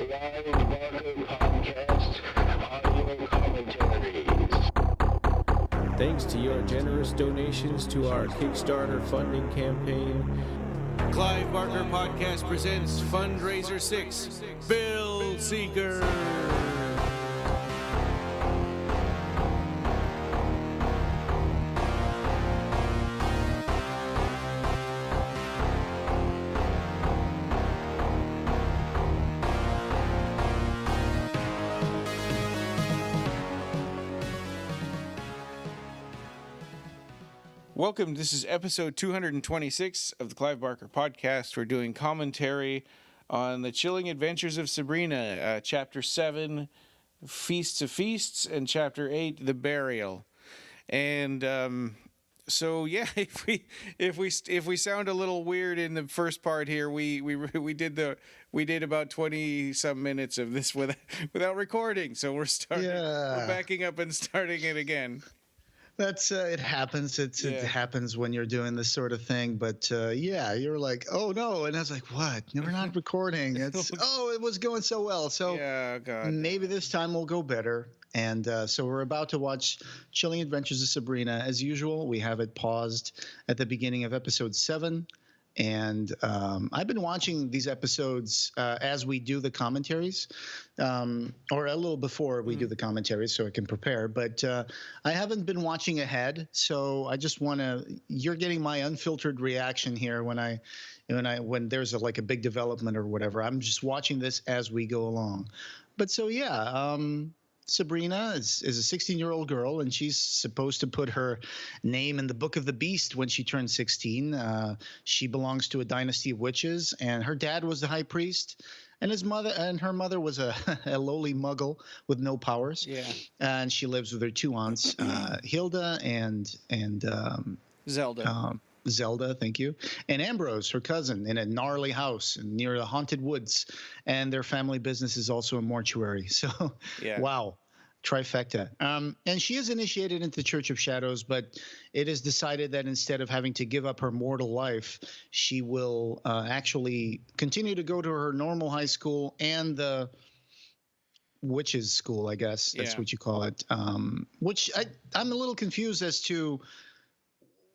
Clive Barker Podcast audio commentaries. Thanks to your generous donations to our Kickstarter funding campaign, Clive Barker Podcast presents Fundraiser 6, Bill Seeker. Welcome. This is episode 226 of the Clive Barker Podcast. We're doing commentary on the Chilling Adventures of Sabrina, Chapter 7, Feasts of Feasts, and Chapter 8, The Burial. And so yeah, if we sound a little weird in the first part here, we did about 20 some minutes of this without recording. So we're backing up and starting it again. That's it happens. It happens when you're doing this sort of thing. But you're like, oh no, and I was like, what? No, we're not recording. It was going so well. So maybe this time will go better. And so we're about to watch Chilling Adventures of Sabrina. As usual, we have it paused at the beginning of episode 7. And I've been watching these episodes as we do the commentaries, or a little before we do the commentaries, so I can prepare. But I haven't been watching ahead, so I just want to. You're getting my unfiltered reaction here when there's a big development or whatever. I'm just watching this as we go along. But so Sabrina is a 16-year-old girl, and she's supposed to put her name in the Book of the Beast when she turns 16. She belongs to a dynasty of witches, and her dad was the high priest, and her mother was a lowly muggle with no powers. Yeah. And she lives with her two aunts, Hilda and Zelda. Zelda, thank you, and Ambrose, her cousin, in a gnarly house near the haunted woods, and their family business is also a mortuary. So, wow, trifecta. And she is initiated into the Church of Shadows, but it is decided that instead of having to give up her mortal life, she will actually continue to go to her normal high school and the witches' school, I guess that's what you call it. Which I'm a little confused as to.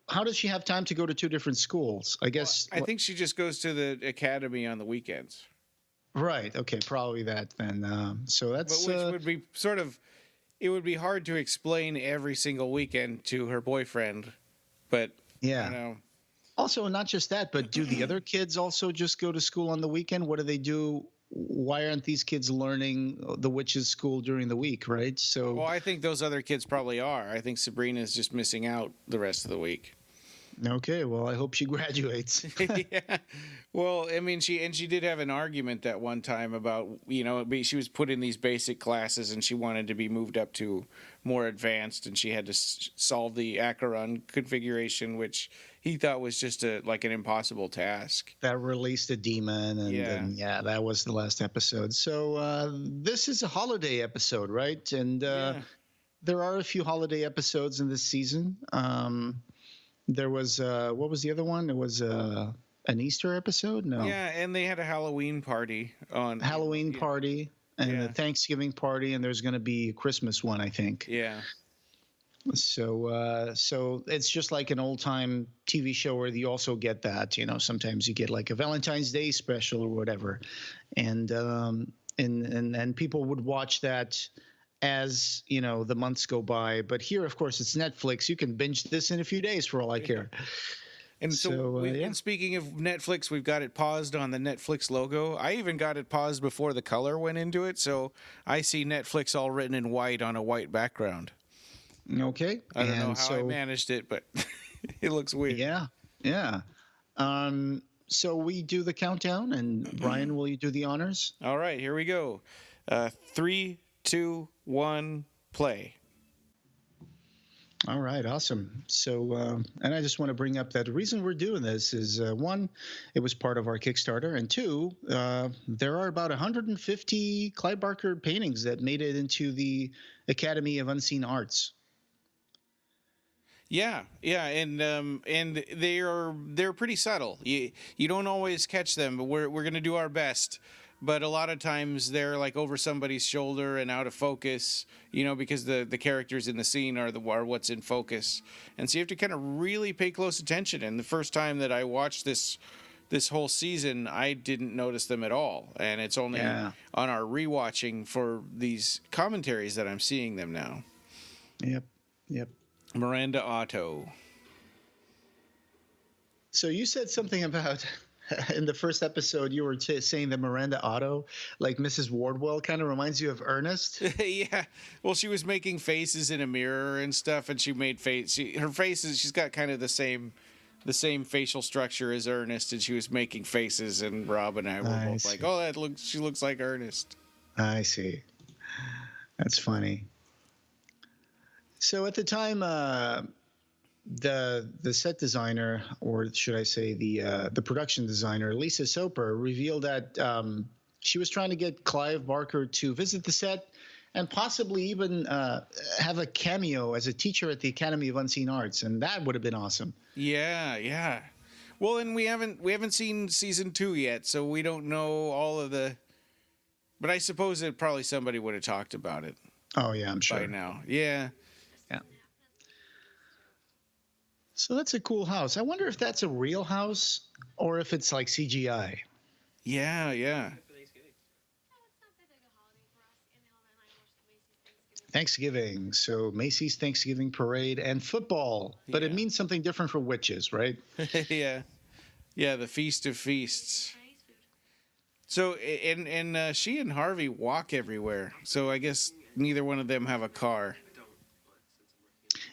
How does she have time to go to two different schools? I guess. I think she just goes to the academy on the weekends. Right. Okay. Probably that then. So that's. But which would be it would be hard to explain every single weekend to her boyfriend, but Also, not just that, but do the other kids also just go to school on the weekend? What do they do? Why aren't these kids learning the witches' school during the week, right? So, well, I think those other kids probably are. I think Sabrina is just missing out the rest of the week. Okay, well, I hope she graduates. Yeah. Well, I mean, she did have an argument that one time about, she was put in these basic classes and she wanted to be moved up to more advanced, and she had to solve the Acheron configuration, which he thought was just an impossible task. That released a demon, and that was the last episode. So this is a holiday episode, right? And there are a few holiday episodes in this season. There was what was the other one? It was an Easter episode? No. Yeah, and they had a Halloween party on party and a Thanksgiving party, and there's going to be a Christmas one, I think. Yeah. So it's just like an old time TV show where you also get that, sometimes you get like a Valentine's Day special or whatever, and people would watch that as the months go by. But here, of course, it's Netflix. You can binge this in a few days for all I care. And and speaking of Netflix, we've got it paused on the Netflix logo. I even got it paused before the color went into it, so I see Netflix all written in white on a white background. Okay. I don't know how I managed it, but it looks weird. Yeah. So we do the countdown, and Brian, will you do the honors? All right, here we go. 3, 2, 1, play. All right, awesome. So, and I just want to bring up that the reason we're doing this is, one, it was part of our Kickstarter, and two, there are about 150 Clive Barker paintings that made it into the Academy of Unseen Arts. Yeah, and they're pretty subtle. You don't always catch them, but we're gonna do our best. But a lot of times they're like over somebody's shoulder and out of focus, because the characters in the scene are what's in focus, and so you have to kind of really pay close attention. And the first time that I watched this whole season, I didn't notice them at all, and it's only on our rewatching for these commentaries that I'm seeing them now. Yep. Miranda Otto. So you said something about in the first episode you were saying that Miranda Otto, like Mrs. Wardwell, kind of reminds you of Ernest. Yeah. Well, she was making faces in a mirror and stuff, and she made her faces. She's got kind of the same facial structure as Ernest, and she was making faces. And Rob and I were both like, "Oh, she looks like Ernest." I see. That's funny. So at the time, the set designer, or should I say the production designer, Lisa Soper, revealed that she was trying to get Clive Barker to visit the set and possibly even have a cameo as a teacher at the Academy of Unseen Arts, and that would have been awesome. Yeah. Well, and we haven't seen season 2 yet, so we don't know all of the. But I suppose that probably somebody would have talked about it. Oh yeah, I'm sure by now. Yeah. So that's a cool house. I wonder if that's a real house or if it's like CGI. Yeah. Thanksgiving. So Macy's Thanksgiving Parade and football. But it means something different for witches, right? Yeah, the Feast of Feasts. So, and she and Harvey walk everywhere. So I guess neither one of them have a car.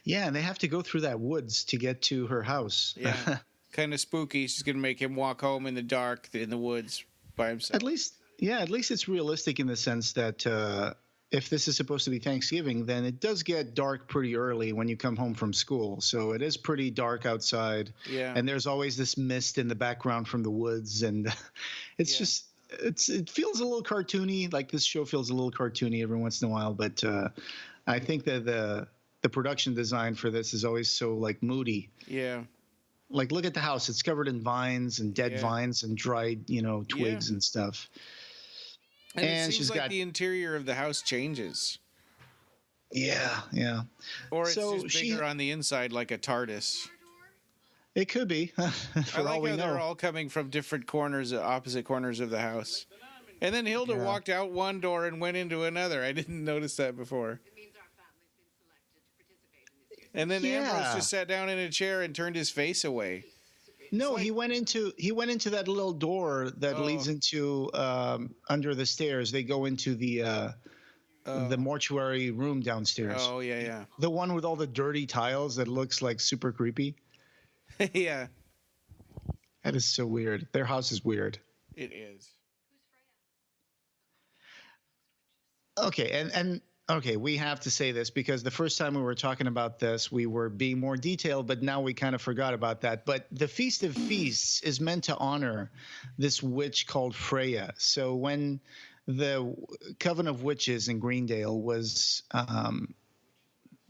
Yeah, and they have to go through that woods to get to her house. Yeah, kind of spooky. She's going to make him walk home in the dark in the woods by himself. At least it's realistic in the sense that if this is supposed to be Thanksgiving, then it does get dark pretty early when you come home from school. So it is pretty dark outside. Yeah. And there's always this mist in the background from the woods. And it's just, it feels a little cartoony. Like this show feels a little cartoony every once in a while. But I think that the production design for this is always so like moody. Yeah. Like look at the house. It's covered in vines and dead vines and dried, twigs and stuff. And it seems like the interior of the house changes. Yeah. Or it's just bigger on the inside like a TARDIS. It could be. For I like all we how know. they're all coming from different opposite corners of the house. And then Hilda walked out one door and went into another. I didn't notice that before. And then Ambrose just sat down in a chair and turned his face away. No, he went into that little door that leads into under the stairs. They go into the mortuary room downstairs. Oh yeah. The one with all the dirty tiles that looks like super creepy. Yeah. That is so weird. Their house is weird. It is. Okay, and okay, we have to say this because the first time we were talking about this, we were being more detailed, but now we kind of forgot about that. But the Feast of Feasts is meant to honor this witch called Freya. So when the Coven of Witches in Greendale was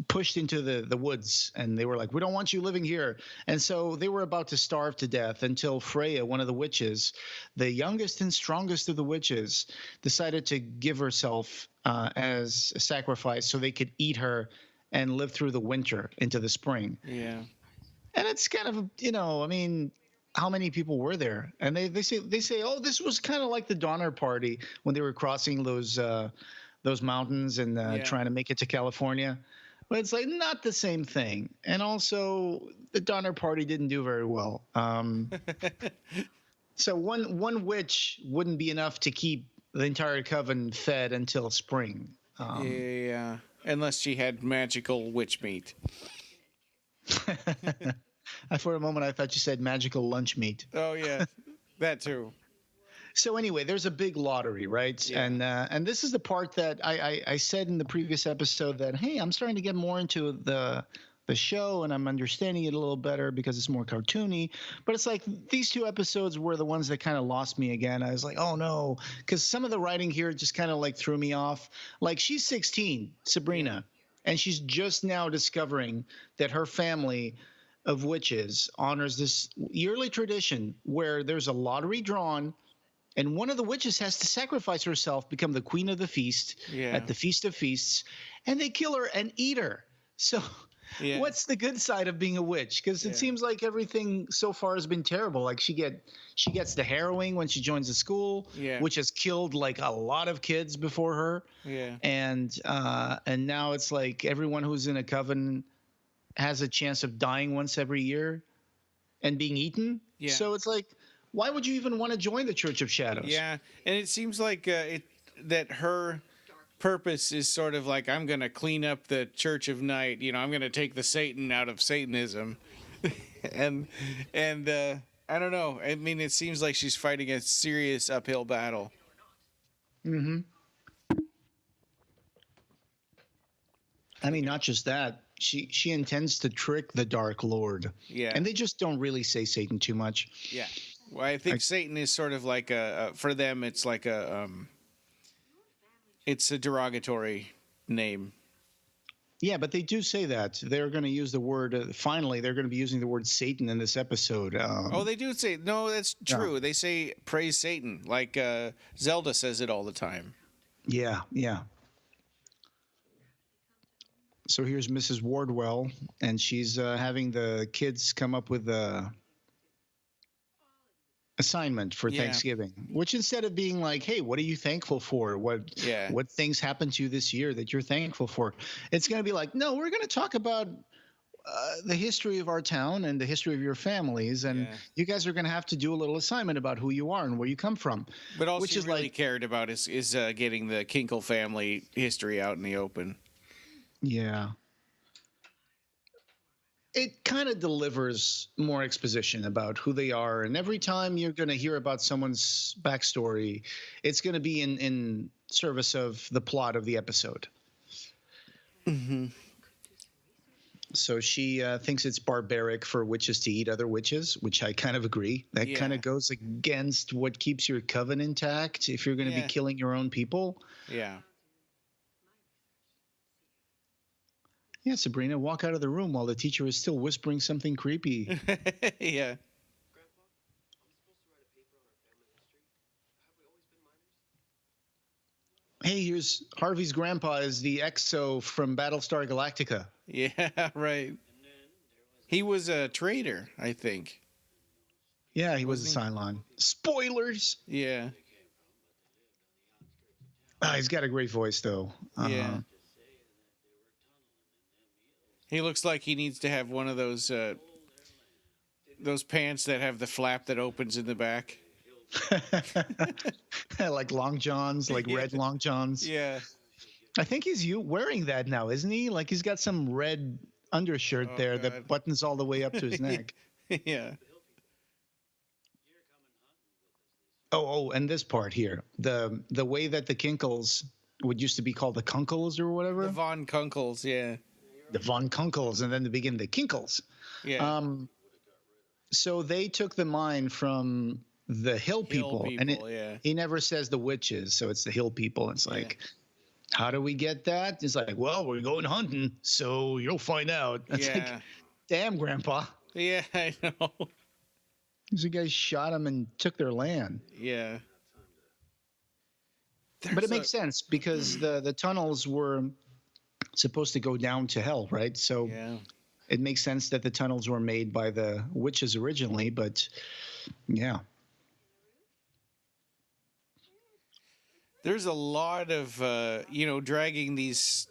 pushed into the woods, and they were like, we don't want you living here. And so they were about to starve to death until Freya, one of the witches, the youngest and strongest of the witches, decided to give herself as a sacrifice so they could eat her and live through the winter into the spring. Yeah. And it's kind of, I mean, how many people were there? And they say, oh, this was kind of like the Donner Party when they were crossing those mountains and trying to make it to California. But it's like not the same thing. And also the Donner Party didn't do very well. So one witch wouldn't be enough to keep the entire coven fed until spring. Yeah, unless she had magical witch meat. For a moment, I thought you said magical lunch meat. Oh, yeah, that too. So anyway, there's a big lottery, right? Yeah. And this is the part that I said in the previous episode that, hey, I'm starting to get more into the show and I'm understanding it a little better because it's more cartoony. But it's like these two episodes were the ones that kind of lost me again. I was like, oh no, because some of the writing here just kind of like threw me off. Like she's 16, Sabrina. And she's just now discovering that her family of witches honors this yearly tradition where there's a lottery drawn, and one of the witches has to sacrifice herself, become the queen of the feast at the Feast of Feasts, and they kill her and eat her. So what's the good side of being a witch? Because it seems like everything so far has been terrible. Like she gets the harrowing when she joins the school, which has killed like a lot of kids before her. And now it's like everyone who's in a coven has a chance of dying once every year and being eaten. So it's like, why would you even want to join the Church of Shadows? Yeah, and it seems like that her purpose is sort of like, I'm going to clean up the Church of Night. You know, I'm going to take the Satan out of Satanism. and I don't know. I mean, it seems like she's fighting a serious uphill battle. Mm-hmm. I mean, not just that. She intends to trick the Dark Lord. Yeah. And they just don't really say Satan too much. Yeah. Well, I think Satan is sort of like for them, it's like it's a derogatory name. Yeah, but they do say that. They're going to use the word, finally, they're going to be using the word Satan in this episode. They do say, no, that's true. They say praise Satan, like Zelda says it all the time. Yeah. So here's Mrs. Wardwell, and she's having the kids come up with a assignment for Thanksgiving, which instead of being like, hey, what are you thankful for? What things happened to you this year that you're thankful for? It's going to be like, no, we're going to talk about the history of our town and the history of your families. And you guys are going to have to do a little assignment about who you are and where you come from. But all she really cared about is getting the Kinkle family history out in the open. Yeah. It kind of delivers more exposition about who they are. And every time you're going to hear about someone's backstory, it's going to be in service of the plot of the episode. Mm-hmm. So she thinks it's barbaric for witches to eat other witches, which I kind of agree. That kind of goes against what keeps your coven intact if you're going to be killing your own people. Yeah. Yeah, Sabrina, walk out of the room while the teacher is still whispering something creepy. Yeah. Hey, here's Harvey's grandpa is the Exo from Battlestar Galactica. Yeah, right. He was a traitor, I think. Yeah, he was a Cylon. Spoilers! Yeah. He's got a great voice, though. Yeah. He looks like he needs to have one of those pants that have the flap that opens in the back. Like long johns, like red long johns. Yeah. I think he's wearing that now, isn't he? Like he's got some red undershirt there that buttons all the way up to his neck. Yeah. Oh, and this part here. The way that the Kinkles would used to be called the Kunkles or whatever. The Von Kunkles, yeah. The Von Kunkles, and then to begin the Kinkles. Yeah. So they took the mine from the hill people and he never says the witches, so it's the hill people. It's like, how do we get that? It's like, well, we're going hunting, so you'll find out. It's like, damn, Grandpa. Yeah, I know. These guys shot them and took their land. Yeah. But it makes sense because the tunnels were supposed to go down to hell, right? So it makes sense that the tunnels were made by the witches originally, but yeah. There's a lot of dragging these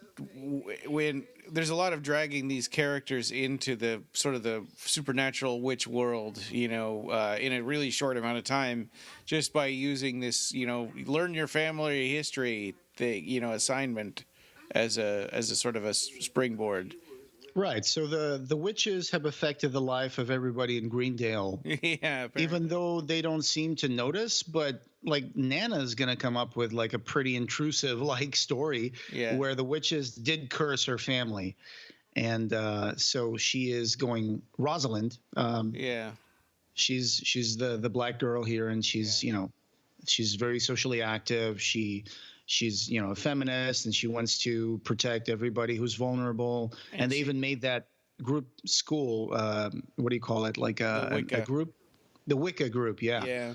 characters into the sort of the supernatural witch world, in a really short amount of time, just by using this, learn your family history thing, assignment as a sort of a springboard. Right. So the witches have affected the life of everybody in Greendale. Yeah. Apparently. Even though they don't seem to notice, but like Nana's going to come up with like a pretty intrusive like story where the witches did curse her family. And so she is going Rosalind. She's the black girl here, and she's she's very socially active. She she's a feminist, and she wants to protect everybody who's vulnerable. And they even made that group school. What do you call it? Like a group, the Wicca group. Yeah.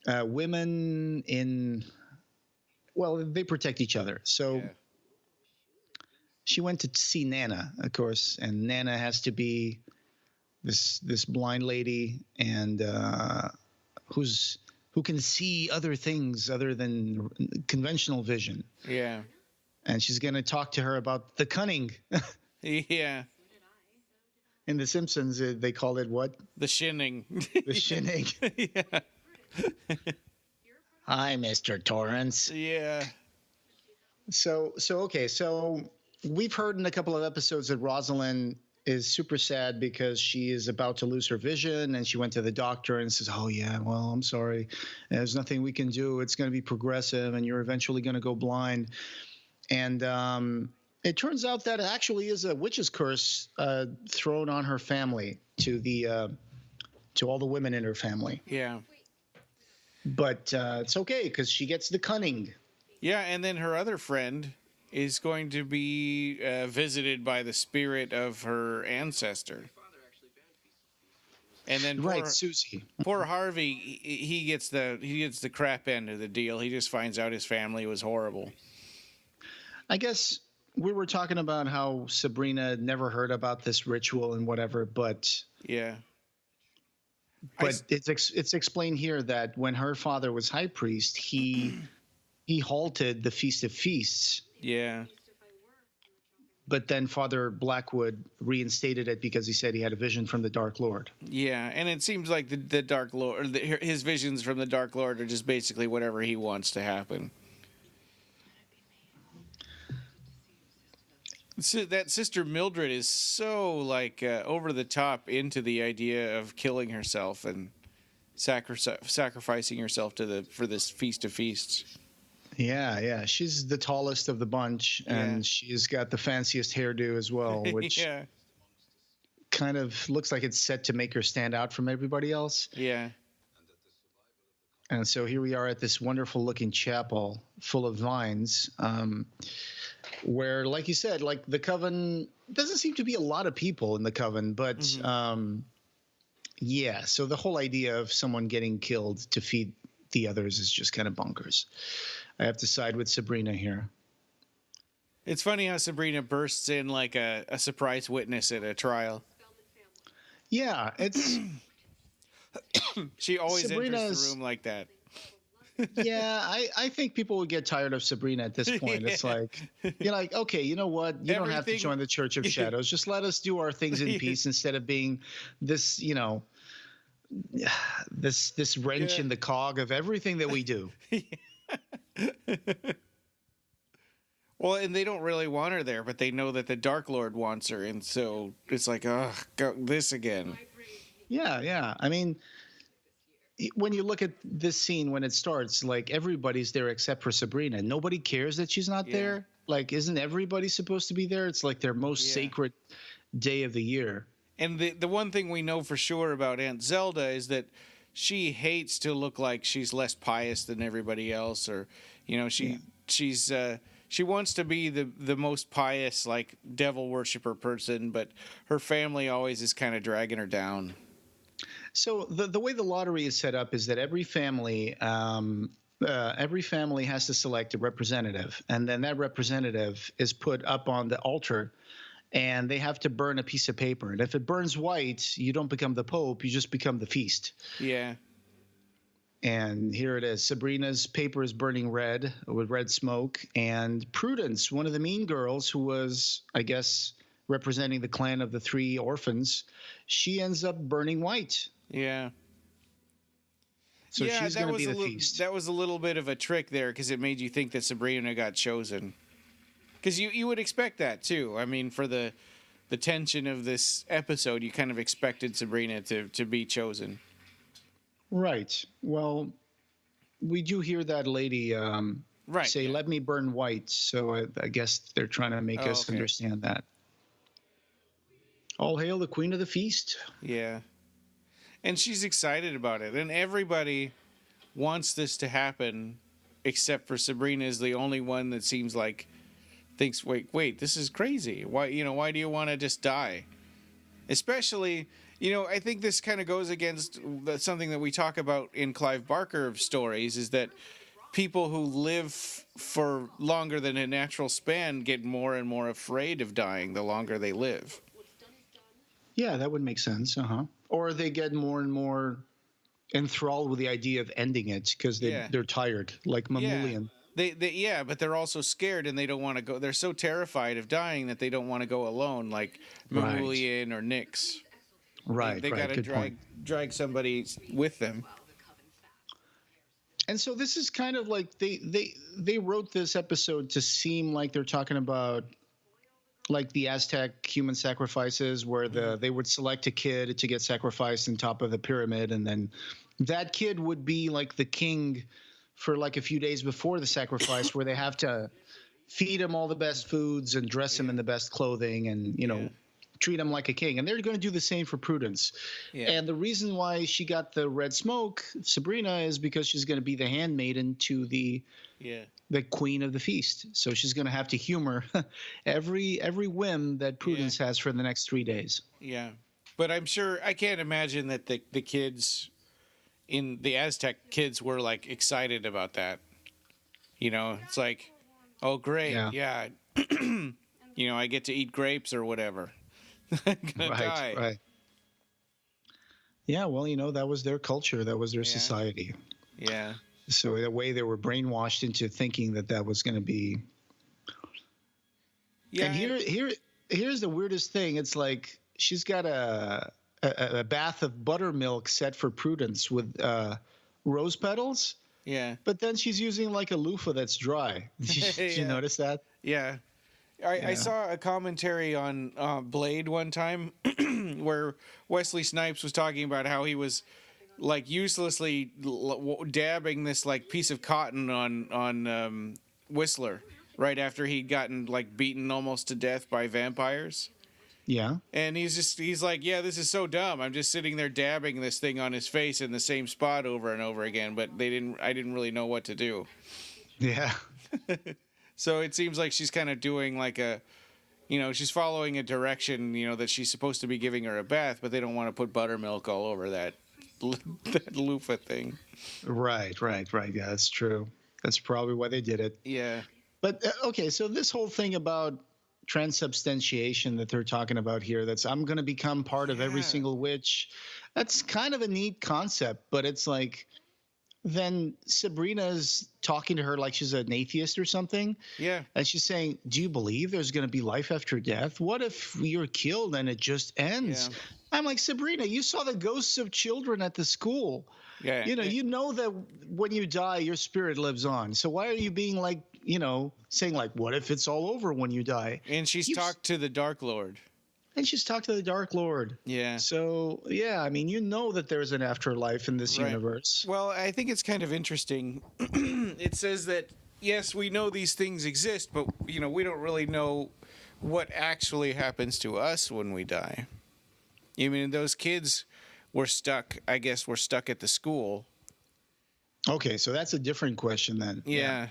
Yeah. Women they protect each other. So she went to see Nana, of course, and Nana has to be this blind lady, and who can see other things other than conventional vision. Yeah. And she's going to talk to her about the cunning. Yeah. In The Simpsons, they call it what? The shinning. The shinning. Yeah. Hi, Mr. Torrance. Yeah. So we've heard in a couple of episodes that Rosalind is super sad because she is about to lose her vision, and she went to the doctor and says, "Oh yeah, well, I'm sorry. There's nothing we can do. It's going to be progressive, and you're eventually going to go blind." And it turns out that it actually is a witch's curse thrown on her family to all the women in her family. Yeah. But it's okay because she gets the cunning. Yeah, and then her other friend is going to be visited by the spirit of her ancestor. And then Susie. Poor Harvey, he gets the crap end of the deal. He just finds out his family was horrible. I guess we were talking about how Sabrina never heard about this ritual and whatever, but yeah. But it's explained here that when her father was high priest, he halted the Feast of Feasts. Yeah. But then Father Blackwood reinstated it because he said he had a vision from the Dark Lord. Yeah, and it seems like the Dark Lord, his visions from the Dark Lord are just basically whatever he wants to happen. So that Sister Mildred is so over the top into the idea of killing herself and sacrificing herself for this Feast of Feasts. Yeah. She's the tallest of the bunch, and she's got the fanciest hairdo as well, which kind of looks like it's set to make her stand out from everybody else. Yeah. And so here we are at this wonderful looking chapel full of vines, where, like you said, like the coven doesn't seem to be a lot of people in the coven, but so the whole idea of someone getting killed to feed the others is just kind of bonkers. I have to side with Sabrina here. It's funny how Sabrina bursts in like a surprise witness at a trial. Yeah, it's she always enters the room like that. Yeah, I think people would get tired of Sabrina at this point. It's like, you're like, okay, you know what? You don't have to join the Church of Shadows. Just let us do our things in peace instead of being this, this wrench in the cog of everything that we do. Well, and they don't really want her there, but they know that the Dark Lord wants her, and so it's like, this again. Yeah. I mean, when you look at this scene when it starts, like everybody's there except for Sabrina. Nobody cares that she's not there. Like, isn't everybody supposed to be there? It's like their most sacred day of the year. And the one thing we know for sure about Aunt Zelda is that she hates to look like she's less pious than everybody else, or she wants to be the most pious, like, devil worshiper person, but her family always is kind of dragging her down. So the way the lottery is set up is that every family has to select a representative, and then that representative is put up on the altar, and they have to burn a piece of paper. And if it burns white, you don't become the Pope, you just become the feast. Yeah. And here it is. Sabrina's paper is burning red with red smoke, and Prudence, one of the mean girls who was, I guess, representing the clan of the three orphans, she ends up burning white. Yeah. So she's going to be the feast. That was a little bit of a trick there, because it made you think that Sabrina got chosen. Because you would expect that too. I mean, for the tension of this episode, you kind of expected Sabrina to be chosen. Right. Well, we do hear that lady say, "Let me burn white." So I guess they're trying to make us understand that. All hail the Queen of the Feast. Yeah. And she's excited about it. And everybody wants this to happen except for Sabrina is the only one that seems like thinks, wait, this is crazy. Why do you want to just die? Especially, I think this kind of goes against something that we talk about in Clive Barker stories, is that people who live for longer than a natural span get more and more afraid of dying the longer they live. Yeah, that would make sense. Or they get more and more enthralled with the idea of ending it because they're tired, like Mammalian. But they're also scared and they don't want to go. They're so terrified of dying that they don't want to go alone, like Mammalian or Nyx. Right, they got to drag somebody with them. And so this is kind of like they wrote this episode to seem like they're talking about like the Aztec human sacrifices, where they would select a kid to get sacrificed on top of the pyramid, and then that kid would be like the king for like a few days before the sacrifice, where they have to feed him all the best foods and dress him in the best clothing and treat him like a king. And they're going to do the same for Prudence. Yeah. And the reason why she got the red smoke, Sabrina, is because she's going to be the handmaiden to the queen of the feast. So she's going to have to humor every whim that Prudence has for the next 3 days. Yeah. But I can't imagine that the kids in the Aztec kids were like excited about that. It's like, oh, great. Yeah. I get to eat grapes or whatever. I'm going to die. Right. Yeah, well, that was their culture. That was their society. Yeah. So in a way, they were brainwashed into thinking that was going to be. Yeah. And here's the weirdest thing. It's like she's got a bath of buttermilk set for Prudence with rose petals. Yeah. But then she's using like a loofah that's dry. Did you notice that? Yeah. I saw a commentary on Blade one time where Wesley Snipes was talking about how he was like uselessly dabbing this like piece of cotton on Whistler right after he'd gotten like beaten almost to death by vampires. Yeah. And he's like, yeah, this is so dumb. I'm just sitting there dabbing this thing on his face in the same spot over and over again, but I didn't really know what to do. Yeah. So it seems like she's kind of doing like she's following a direction, that she's supposed to be giving her a bath, but they don't want to put buttermilk all over that loofah thing. Right. Yeah, that's true. That's probably why they did it. Yeah. But, okay, so this whole thing about transubstantiation that they're talking about here, that's I'm going to become part of every single witch, that's kind of a neat concept, but it's like then Sabrina's talking to her like she's an atheist or something. Yeah. And she's saying, do you believe there's going to be life after death? What if you're killed and it just ends? Yeah. I'm like, Sabrina, you saw the ghosts of children at the school. Yeah. You know that when you die, your spirit lives on. So why are you being like, saying like, what if it's all over when you die? And she's talked to the Dark Lord. And she's talked to the Dark Lord. Yeah. So, yeah, I mean, that there's an afterlife in this universe. Well, I think it's kind of interesting. It says that, yes, we know these things exist, but, we don't really know what actually happens to us when we die. I mean, those kids were stuck at the school. Okay, so that's a different question then. Yeah.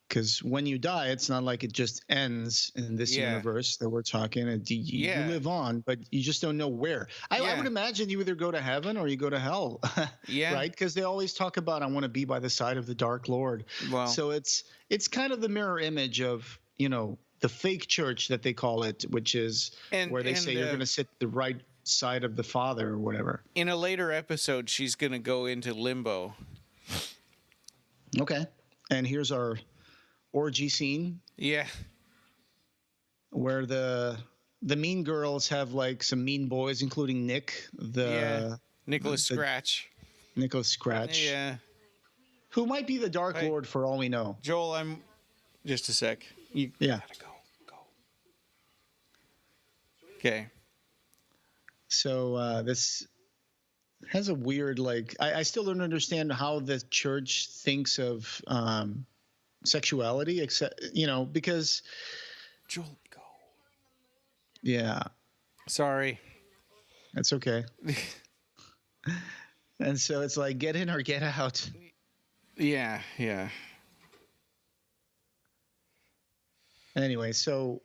Because when you die, it's not like it just ends in this universe that we're talking. You live on, but you just don't know where. I would imagine you either go to heaven or you go to hell. Yeah. Right? Because they always talk about, I want to be by the side of the Dark Lord. Wow. So it's kind of the mirror image of, the fake church that they call it, which is where they say you're going to sit the right side of the Father or whatever. In a later episode, she's going to go into limbo. Okay. And here's our orgy scene. Yeah. Where the mean girls have like some mean boys, including Nick, Nicholas Scratch. Nicholas Scratch. Yeah. Who might be the Dark Lord for all we know. Joel, just a sec. You gotta go. Okay. So this has a weird, like, I still don't understand how the church thinks of sexuality, except, because Joel, go. Yeah. Sorry. That's okay. And so it's like, get in or get out. Yeah, yeah. Anyway, so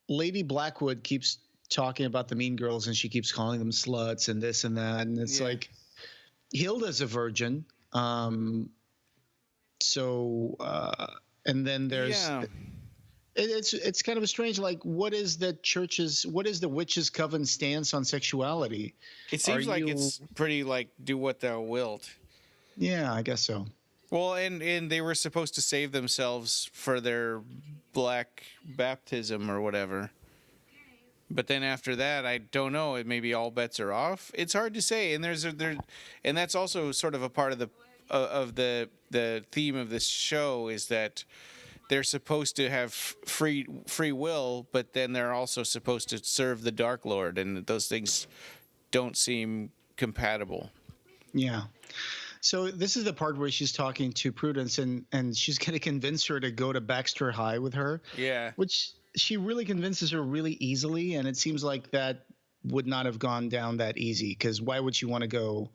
Lady Blackwood keeps talking about the mean girls, and she keeps calling them sluts and this and that, and it's Yeah. like Hilda's a virgin. So and then there's Yeah. it's kind of a strange, like, what is the witch's coven stance on sexuality? It seems like it's pretty like do what thou wilt. Yeah, I guess so. Well, and they were supposed to save themselves for their black baptism or whatever. But then after that, I don't know. It maybe all bets are off. It's hard to say, and and that's also sort of a part of the theme of this show is that they're supposed to have free will, but then they're also supposed to serve the Dark Lord, and those things don't seem compatible. Yeah. So this is the part where she's talking to Prudence, and she's going to convince her to go to Baxter High with her. Yeah. Which she really convinces her really easily, and it seems like that would not have gone down that easy, because why would she want to go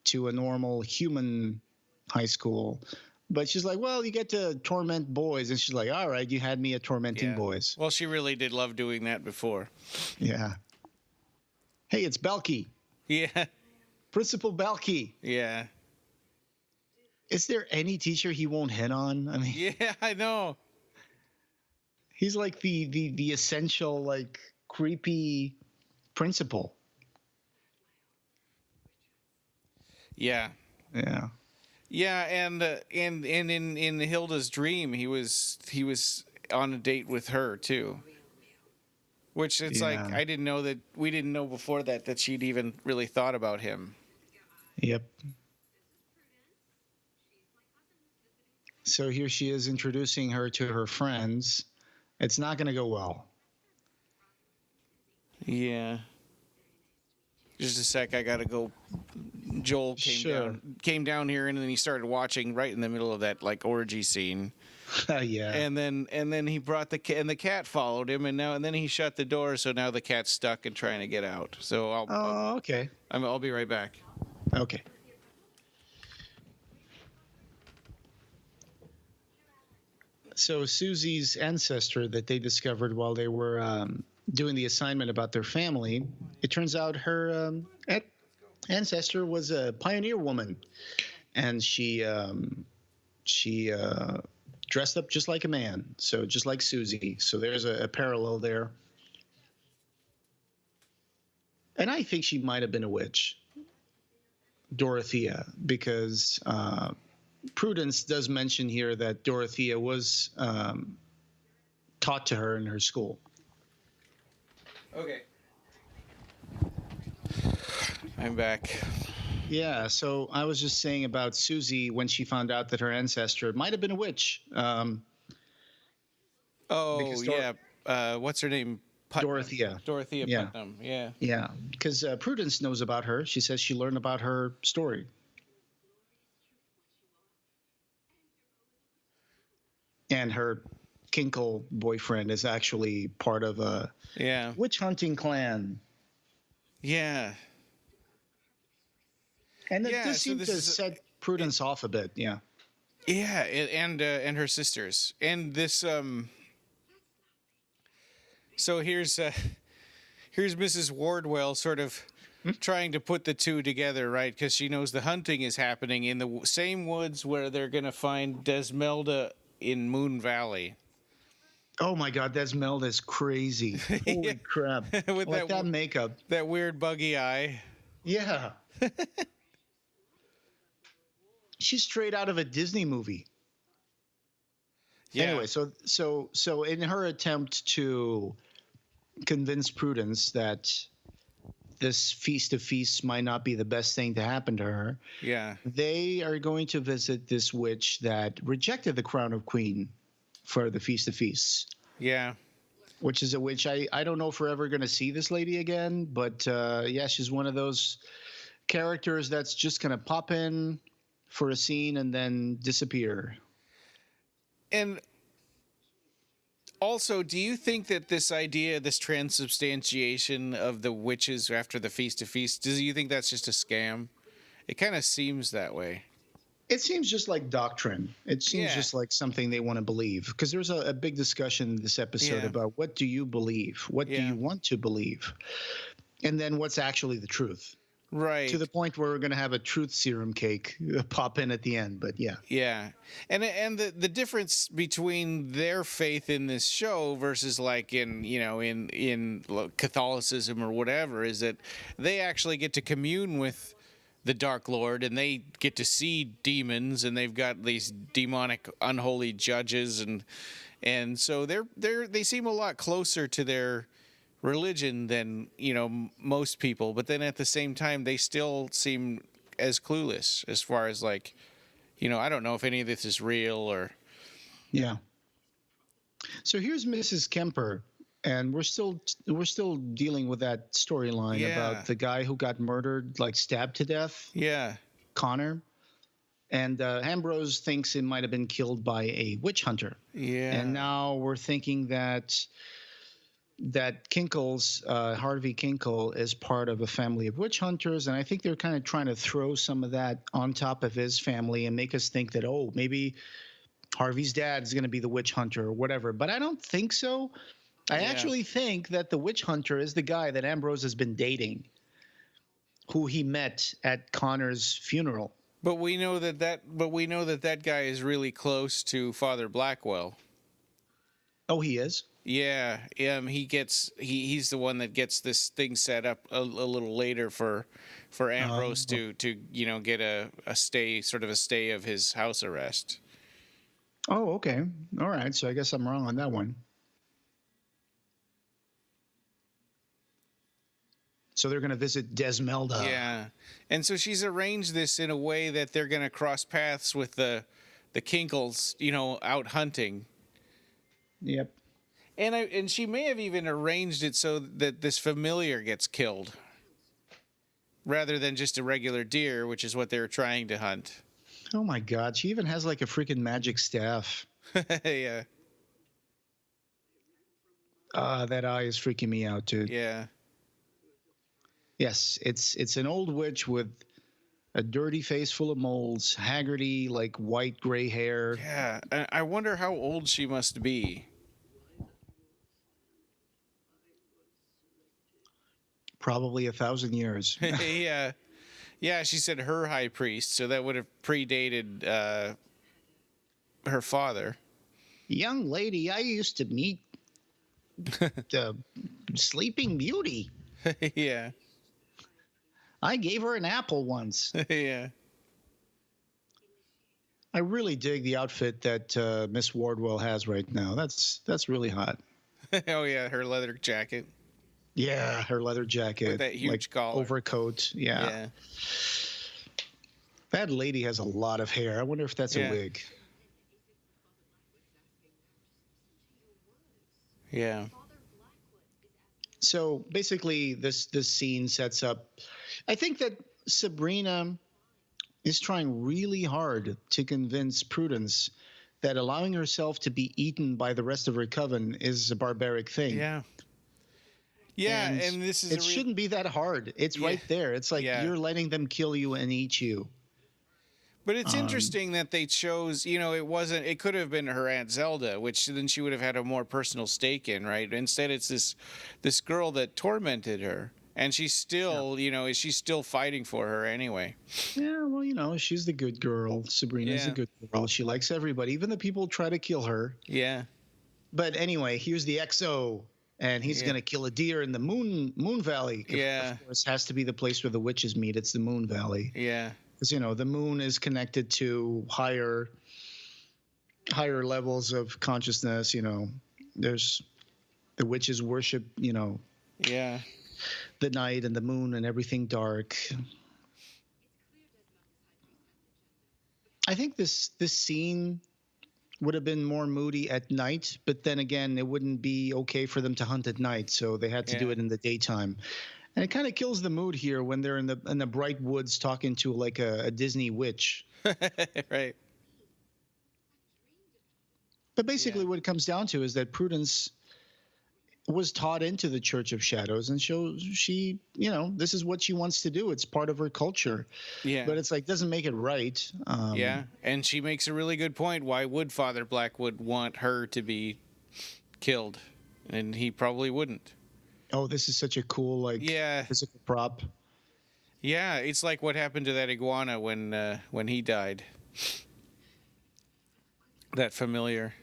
to a normal human high school? But she's like, well, you get to torment boys. And she's like, all right, you had me at tormenting boys. Well, she really did love doing that before. Yeah. Hey, it's Belky. Yeah. Principal Belky. Yeah. Is there any teacher he won't hit on? I mean, yeah, I know. He's like the essential, like, creepy principal. Yeah. Yeah. Yeah, and in Hilda's dream, he was on a date with her too. Which it's like I didn't know that we didn't know before that she'd even really thought about him. Yep. So here she is introducing her to her friends. It's not going to go well. Yeah. Just a sec, I gotta go. Joel came down here, and then he started watching right in the middle of that like orgy scene. Yeah. And then he brought the cat, and the cat followed him, and then he shut the door, so now the cat's stuck and trying to get out. So okay. I'll be right back. Okay. So Susie's ancestor that they discovered while they were doing the assignment about their family, it turns out her ancestor was a pioneer woman, and she dressed up just like a man, so just like Susie. So there's a parallel there. And I think she might have been a witch, Dorothea, because Prudence does mention here that Dorothea was taught to her in her school. Okay. I'm back. Yeah, so I was just saying about Susie when she found out that her ancestor might have been a witch. What's her name? Dorothea. Dorothea Putnam, yeah. Yeah, because Prudence knows about her. She says she learned about her story. And her Kinkle boyfriend is actually part of a witch hunting clan. Yeah. And it does seem to set Prudence off a bit, yeah. Yeah, and her sisters. And this so here's Mrs. Wardwell sort of trying to put the two together, right? Because she knows the hunting is happening in the same woods where they're going to find Desmelda in Moon Valley. Oh my God, Desmelda's crazy. Holy crap. With like that makeup. That weird buggy eye. Yeah. She's straight out of a Disney movie. Yeah. Anyway, so in her attempt to convince Prudence that this Feast of Feasts might not be the best thing to happen to her, they are going to visit this witch that rejected the crown of queen for the Feast of Feasts. Yeah. Which is a witch. I don't know if we're ever going to see this lady again, but she's one of those characters that's just going to pop in for a scene and then disappear. And also, do you think that this idea, this transubstantiation of the witches after the Feast of Feasts, do you think that's just a scam? It kind of seems that way. It seems just like doctrine. It seems just like something they want to believe. Because there's a big discussion in this episode about what do you believe? What do you want to believe? And then what's actually the truth? Right. To the point where we're going to have a truth serum cake pop in at the end. But yeah. Yeah. And the difference between their faith in this show versus like in Catholicism or whatever is that they actually get to commune with the Dark Lord, and they get to see demons, and they've got these demonic unholy judges, and so they seem a lot closer to their religion than most people, but then at the same time they still seem as clueless as far as like I don't know if any of this is real or So here's Mrs. Kemper, and we're still dealing with that storyline about the guy who got murdered, like stabbed to death. Connor. And Ambrose thinks it might have been killed by a witch hunter. And now we're thinking that Kinkle's Harvey Kinkle is part of a family of witch hunters, and I think they're kind of trying to throw some of that on top of his family and make us think that maybe Harvey's dad is going to be the witch hunter or whatever. But I don't think so. I actually think that the witch hunter is the guy that Ambrose has been dating, who he met at Connor's funeral. But we know that guy is really close to Father Blackwell. Oh, he is? Yeah. He's the one that gets this thing set up a little later for Ambrose to get a stay of his house arrest. Oh, okay. All right. So I guess I'm wrong on that one. So they're going to visit Desmelda. Yeah. And so she's arranged this in a way that they're going to cross paths with the Kinkles, out hunting. Yep. And she may have even arranged it so that this familiar gets killed rather than just a regular deer, which is what they were trying to hunt. Oh, my God. She even has like a freaking magic staff. Yeah. That eye is freaking me out, dude. Yeah. Yes, it's an old witch with a dirty face full of moles, haggardy, like white gray hair. Yeah, I wonder how old she must be. Probably 1,000 years. Yeah. She said her high priest, so that would have predated her father. Young lady, I used to meet the Sleeping Beauty. Yeah. I gave her an apple once. Yeah. I really dig the outfit that Miss Wardwell has right now. That's really hot. Oh yeah, her leather jacket. Yeah, her leather jacket with that huge collar, overcoat. Yeah. That lady has a lot of hair. I wonder if that's a wig. Yeah. So basically, this scene sets up. I think that Sabrina is trying really hard to convince Prudence that allowing herself to be eaten by the rest of her coven is a barbaric thing. Yeah. Yeah, and this is shouldn't be that hard. It's right there. It's like you're letting them kill you and eat you. But it's interesting that they chose, it could have been her Aunt Zelda, which then she would have had a more personal stake in, right? Instead, it's this girl that tormented her. And she's still, she's still fighting for her anyway. Yeah, well, she's the good girl. Sabrina's the good girl. She likes everybody, even the people who try to kill her. Yeah. But anyway, here's the XO, and he's going to kill a deer in the Moon Valley. Yeah. Of course, has to be the place where the witches meet. It's the Moon Valley. Yeah. Because, the moon is connected to higher levels of consciousness. There's the witches worship, Yeah. the night and the moon and everything dark. I think this scene would have been more moody at night, but then again, it wouldn't be okay for them to hunt at night, so they had to do it in the daytime. And it kind of kills the mood here when they're in the bright woods talking to like a Disney witch. Right. But basically what it comes down to is that Prudence was taught into the Church of Shadows, and she this is what she wants to do. It's part of her culture. Yeah. But it's like, doesn't make it right. Yeah, and she makes a really good point. Why would Father Blackwood want her to be killed? And he probably wouldn't. Oh, this is such a cool physical prop. Yeah, it's like what happened to that iguana when he died. That familiar.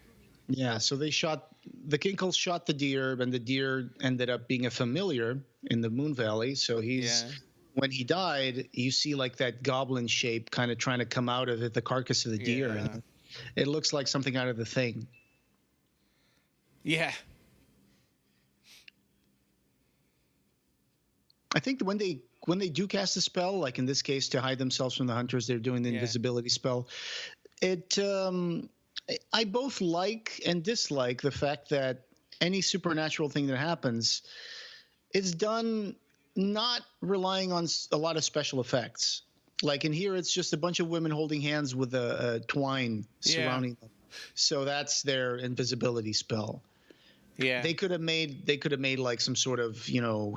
Yeah, so the Kinkles shot the deer, and the deer ended up being a familiar in the Moon Valley. So when he died, you see like that goblin shape kind of trying to come out of the carcass of the deer. Yeah. And it looks like something out of The Thing. Yeah. I think when they do cast a spell, like in this case to hide themselves from the hunters, they're doing the invisibility spell. I both like and dislike the fact that any supernatural thing that happens, it's done not relying on a lot of special effects. Like in here, it's just a bunch of women holding hands with a twine surrounding them. So that's their invisibility spell. Yeah. They could have made like some sort of,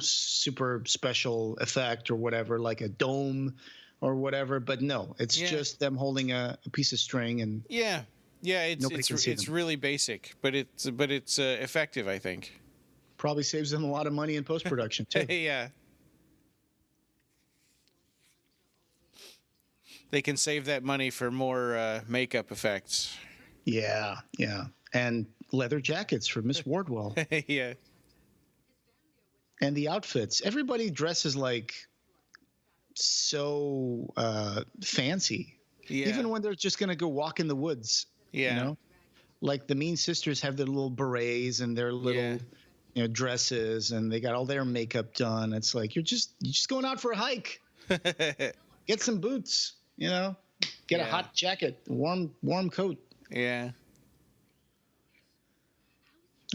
super special effect or whatever, like a dome or whatever. But no, it's just them holding a piece of string and it's really basic, but it's effective, I think. Probably saves them a lot of money in post-production too. Yeah. They can save that money for more makeup effects. Yeah, and leather jackets for Miss Wardwell. Yeah. And the outfits. Everybody dresses like so fancy. Yeah. Even when they're just going to go walk in the woods. Yeah. Like the Mean Sisters have their little berets and their little dresses, and they got all their makeup done. It's like you're just going out for a hike. Get some boots, Get a hot jacket, warm coat. Yeah.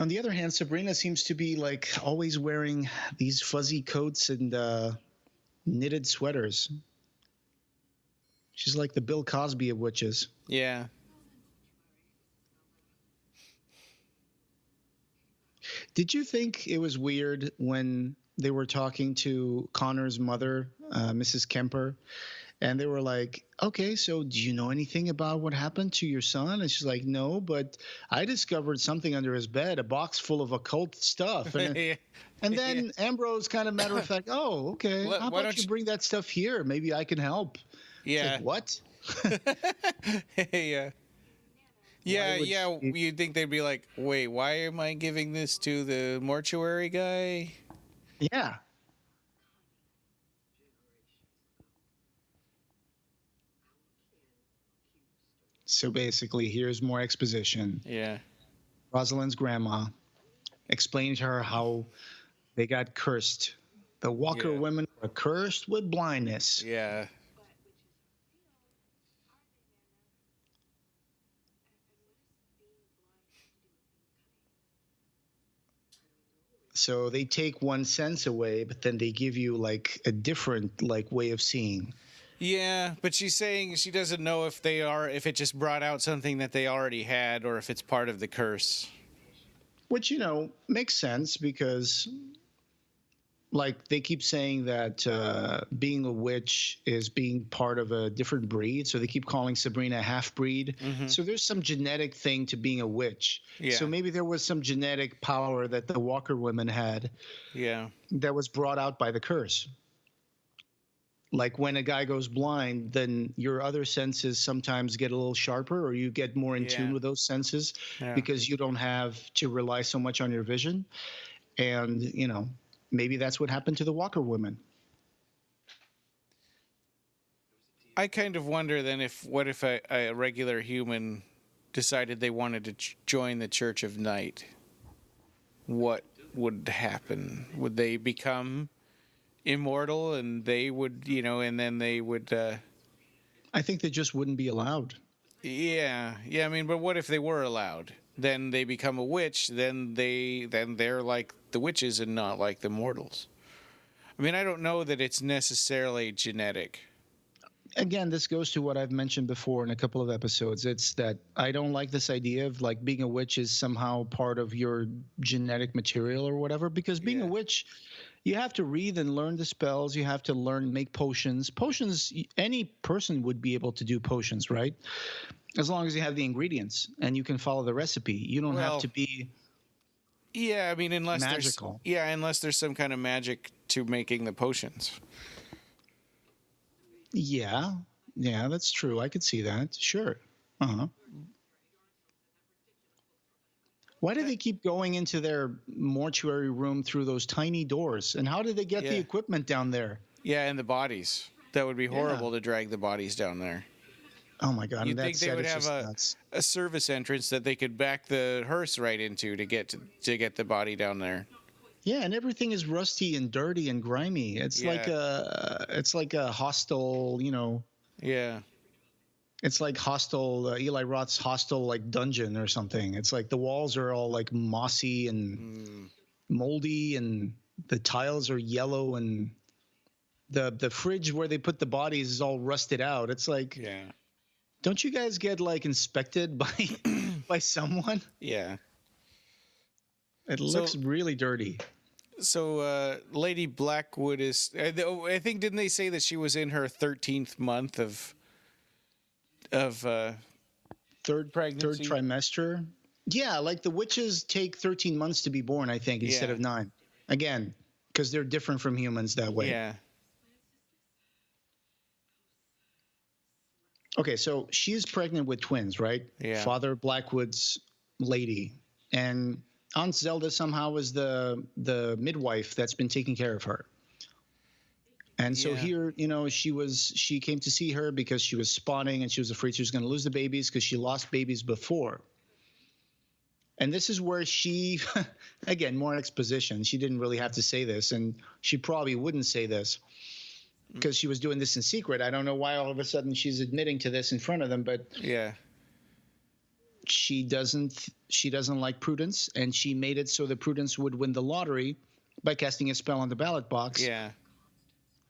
On the other hand, Sabrina seems to be like always wearing these fuzzy coats and knitted sweaters. She's like the Bill Cosby of witches. Yeah. Did you think it was weird when they were talking to Connor's mother, Mrs. Kemper, and they were like, okay, so do you know anything about what happened to your son? And she's like, no, but I discovered something under his bed, a box full of occult stuff. And, and then Ambrose kind of matter of fact, oh, okay, how about you bring that stuff here? Maybe I can help. Yeah. Like, what? Yeah. Yeah, you'd think they'd be like, wait, why am I giving this to the mortuary guy? Yeah. So basically, here's more exposition. Yeah. Rosalind's grandma explained to her how they got cursed. The Walker women were cursed with blindness. Yeah. So they take one sense away, but then they give you like a different way of seeing. Yeah, but she's saying she doesn't know if it just brought out something that they already had or if it's part of the curse. Which, makes sense because like they keep saying that being a witch is being part of a different breed. So they keep calling Sabrina a half-breed. Mm-hmm. So there's some genetic thing to being a witch. Yeah. So maybe there was some genetic power that the Walker women had that was brought out by the curse. Like when a guy goes blind, then your other senses sometimes get a little sharper or you get more in tune with those senses because you don't have to rely so much on your vision. And, maybe that's what happened to the Walker women. I kind of wonder then what if a regular human decided they wanted to join the Church of Night? What would happen? Would they become immortal and they would, and then they would... I think they just wouldn't be allowed. Yeah, I mean, but what if they were allowed? Then they become a witch, then they're like the witches and not like the mortals. I mean, I don't know that it's necessarily genetic. again, this goes to what I've mentioned before in a couple of episodes. It's that I don't like this idea of like being a witch is somehow part of your genetic material or whatever, because being a witch, you have to read and learn the spells. You have to learn, make potions. Potions, any person would be able to do potions, right? As long as you have the ingredients and you can follow the recipe. You don't have to be I mean, magical. Unless there's some kind of magic to making the potions. Yeah, that's true. I could see that. Sure. Uh-huh. Why do they keep going into their mortuary room through those tiny doors? And how did they get the equipment down there? Yeah, and the bodies. That would be horrible to drag the bodies down there. Oh my God! You'd think they would have a service entrance that they could back the hearse right into to get the body down there. Yeah, and everything is rusty and dirty and grimy. It's like a hostile, Yeah. It's like hostile Eli Roth's hostile like dungeon or something. It's like the walls are all like mossy and moldy, and the tiles are yellow, and the fridge where they put the bodies is all rusted out. It's like, don't you guys get like inspected by someone? Yeah. It looks really dirty. So Lady Blackwood is, I think, didn't they say that she was in her 13th month of third pregnancy? Third trimester? Yeah, like the witches take 13 months to be born, I think, instead of 9. Again, because they're different from humans that way. Yeah. Okay, so she's pregnant with twins, right? Yeah. Father Blackwood's lady. And Aunt Zelda somehow is the midwife that's been taking care of her. And so here, she came to see her because she was spotting and she was afraid she was going to lose the babies because she lost babies before. And this is where she, again, more exposition. She didn't really have to say this, and she probably wouldn't say this because she was doing this in secret. I don't know why all of a sudden she's admitting to this in front of them, but she doesn't like Prudence, and she made it so that Prudence would win the lottery by casting a spell on the ballot box. Yeah.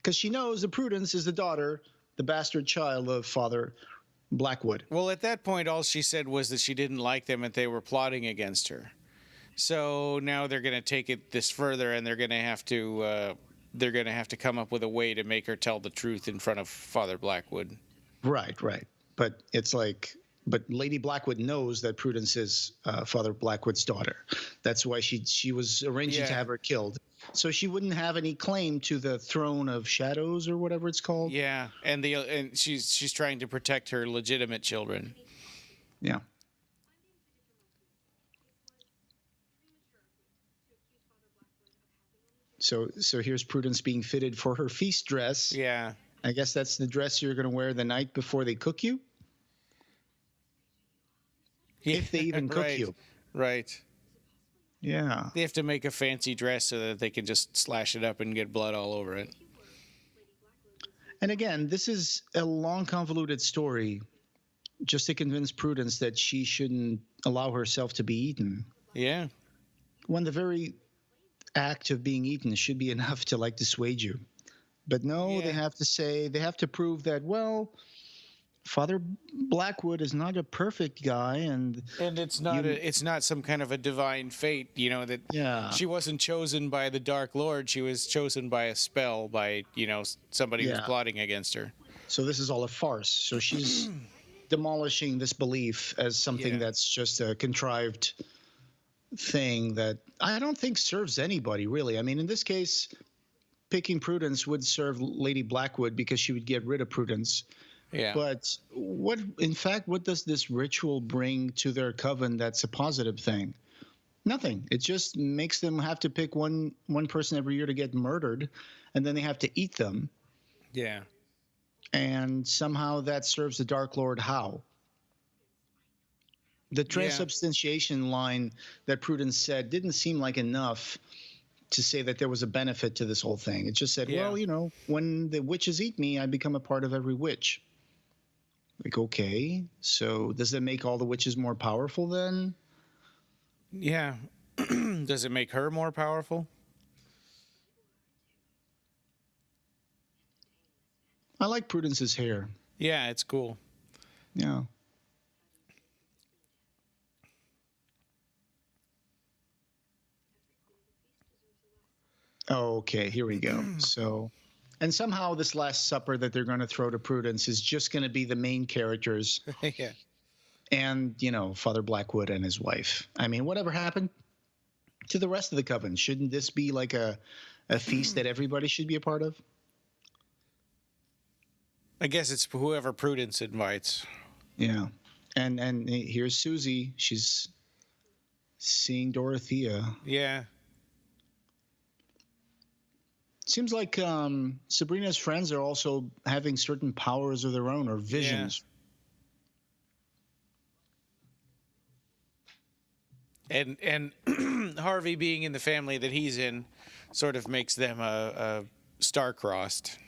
Because she knows that Prudence is the daughter, the bastard child of Father Blackwood. Well, at that point, all she said was that she didn't like them and they were plotting against her. So now they're going to take this further, and they're going to have to come up with a way to make her tell the truth in front of Father Blackwood. Right. But it's like, but Lady Blackwood knows that Prudence is Father Blackwood's daughter. That's why she was arranging to have her killed. So she wouldn't have any claim to the throne of shadows or whatever it's called. Yeah, and she's trying to protect her legitimate children. Yeah. So here's Prudence being fitted for her feast dress. Yeah. I guess that's the dress you're going to wear the night before they cook you. If they even cook you. Right. Yeah. They have to make a fancy dress so that they can just slash it up and get blood all over it. And again, this is a long, convoluted story just to convince Prudence that she shouldn't allow herself to be eaten. Yeah. When the very act of being eaten should be enough to like dissuade you. But no, they have to prove that, well, Father Blackwood is not a perfect guy, and it's not some kind of a divine fate, that she wasn't chosen by the Dark Lord. She was chosen by a spell by somebody who's plotting against her. So this is all a farce. So she's demolishing this belief as something that's just a contrived thing that I don't think serves anybody, really. I mean, in this case, picking Prudence would serve Lady Blackwood because she would get rid of Prudence. Yeah. But what does this ritual bring to their coven that's a positive thing? Nothing. It just makes them have to pick one person every year to get murdered, and then they have to eat them. Yeah. And somehow that serves the Dark Lord how? The transubstantiation line that Prudence said didn't seem like enough to say that there was a benefit to this whole thing. It just said, well, when the witches eat me, I become a part of every witch. Like, okay, so does that make all the witches more powerful then? Yeah. Does it make her more powerful? I like Prudence's hair. Yeah, it's cool. Yeah. Okay, here we go. So, and somehow this Last Supper that they're going to throw to Prudence is just going to be the main characters. Yeah. And, Father Blackwood and his wife. I mean, whatever happened to the rest of the coven? Shouldn't this be like a feast that everybody should be a part of? I guess it's whoever Prudence invites. Yeah. And here's Susie. She's seeing Dorothea. Yeah. Seems like Sabrina's friends are also having certain powers of their own or visions. Yeah. And Harvey being in the family that he's in sort of makes them a star-crossed.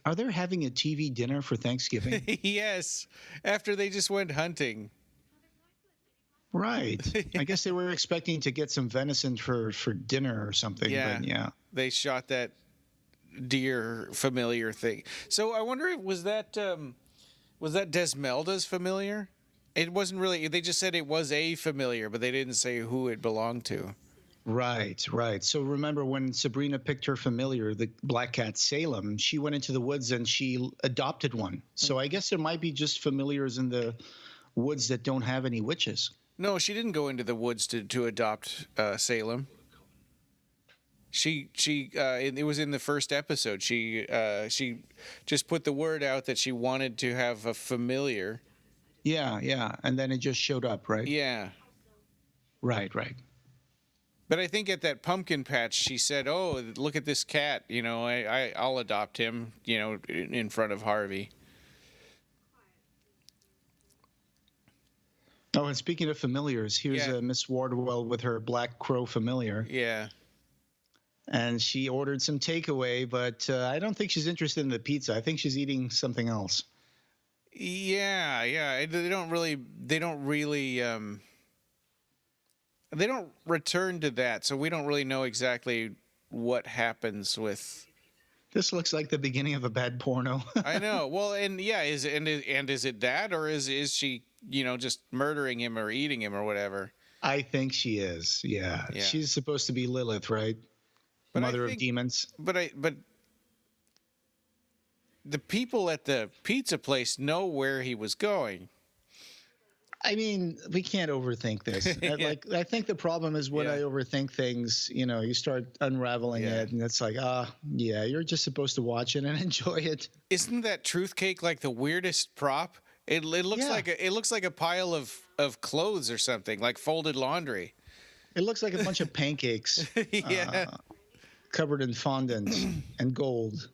Are they having a TV dinner for Thanksgiving? Yes, after they just went hunting. Right. I guess they were expecting to get some venison for dinner or something. Yeah. But yeah. They shot that deer familiar thing. So I wonder if was that Desmelda's familiar? It wasn't really. They just said it was a familiar, but they didn't say who it belonged to. Right. So remember when Sabrina picked her familiar, the black cat Salem, she went into the woods and she adopted one. So I guess there might be just familiars in the woods that don't have any witches. No, she didn't go into the woods to adopt Salem. It was in the first episode. She just put the word out that she wanted to have a familiar. Yeah, and then it just showed up, right? Yeah. Right. But I think at that pumpkin patch, she said, "Oh, look at this cat. I'll adopt him. In front of Harvey." Oh, and speaking of familiars, here's Miss Wardwell with her black crow familiar. Yeah. And she ordered some takeaway, but I don't think she's interested in the pizza. I think she's eating something else. Yeah. They don't return to that, so we don't really know exactly what happens with. This looks like the beginning of a bad porno. I know. Well, is it that, or is she, just murdering him or eating him or whatever? I think she is. Yeah. She's supposed to be Lilith, right? Mother of demons. But the people at the pizza place know where he was going. I mean, we can't overthink this. Yeah. I think the problem is when I overthink things, you start unraveling it, and it's like, you're just supposed to watch it and enjoy it. Isn't that truth cake like the weirdest prop? It looks like a pile of clothes or something, like folded laundry. It looks like a bunch of pancakes. Covered in fondant and gold.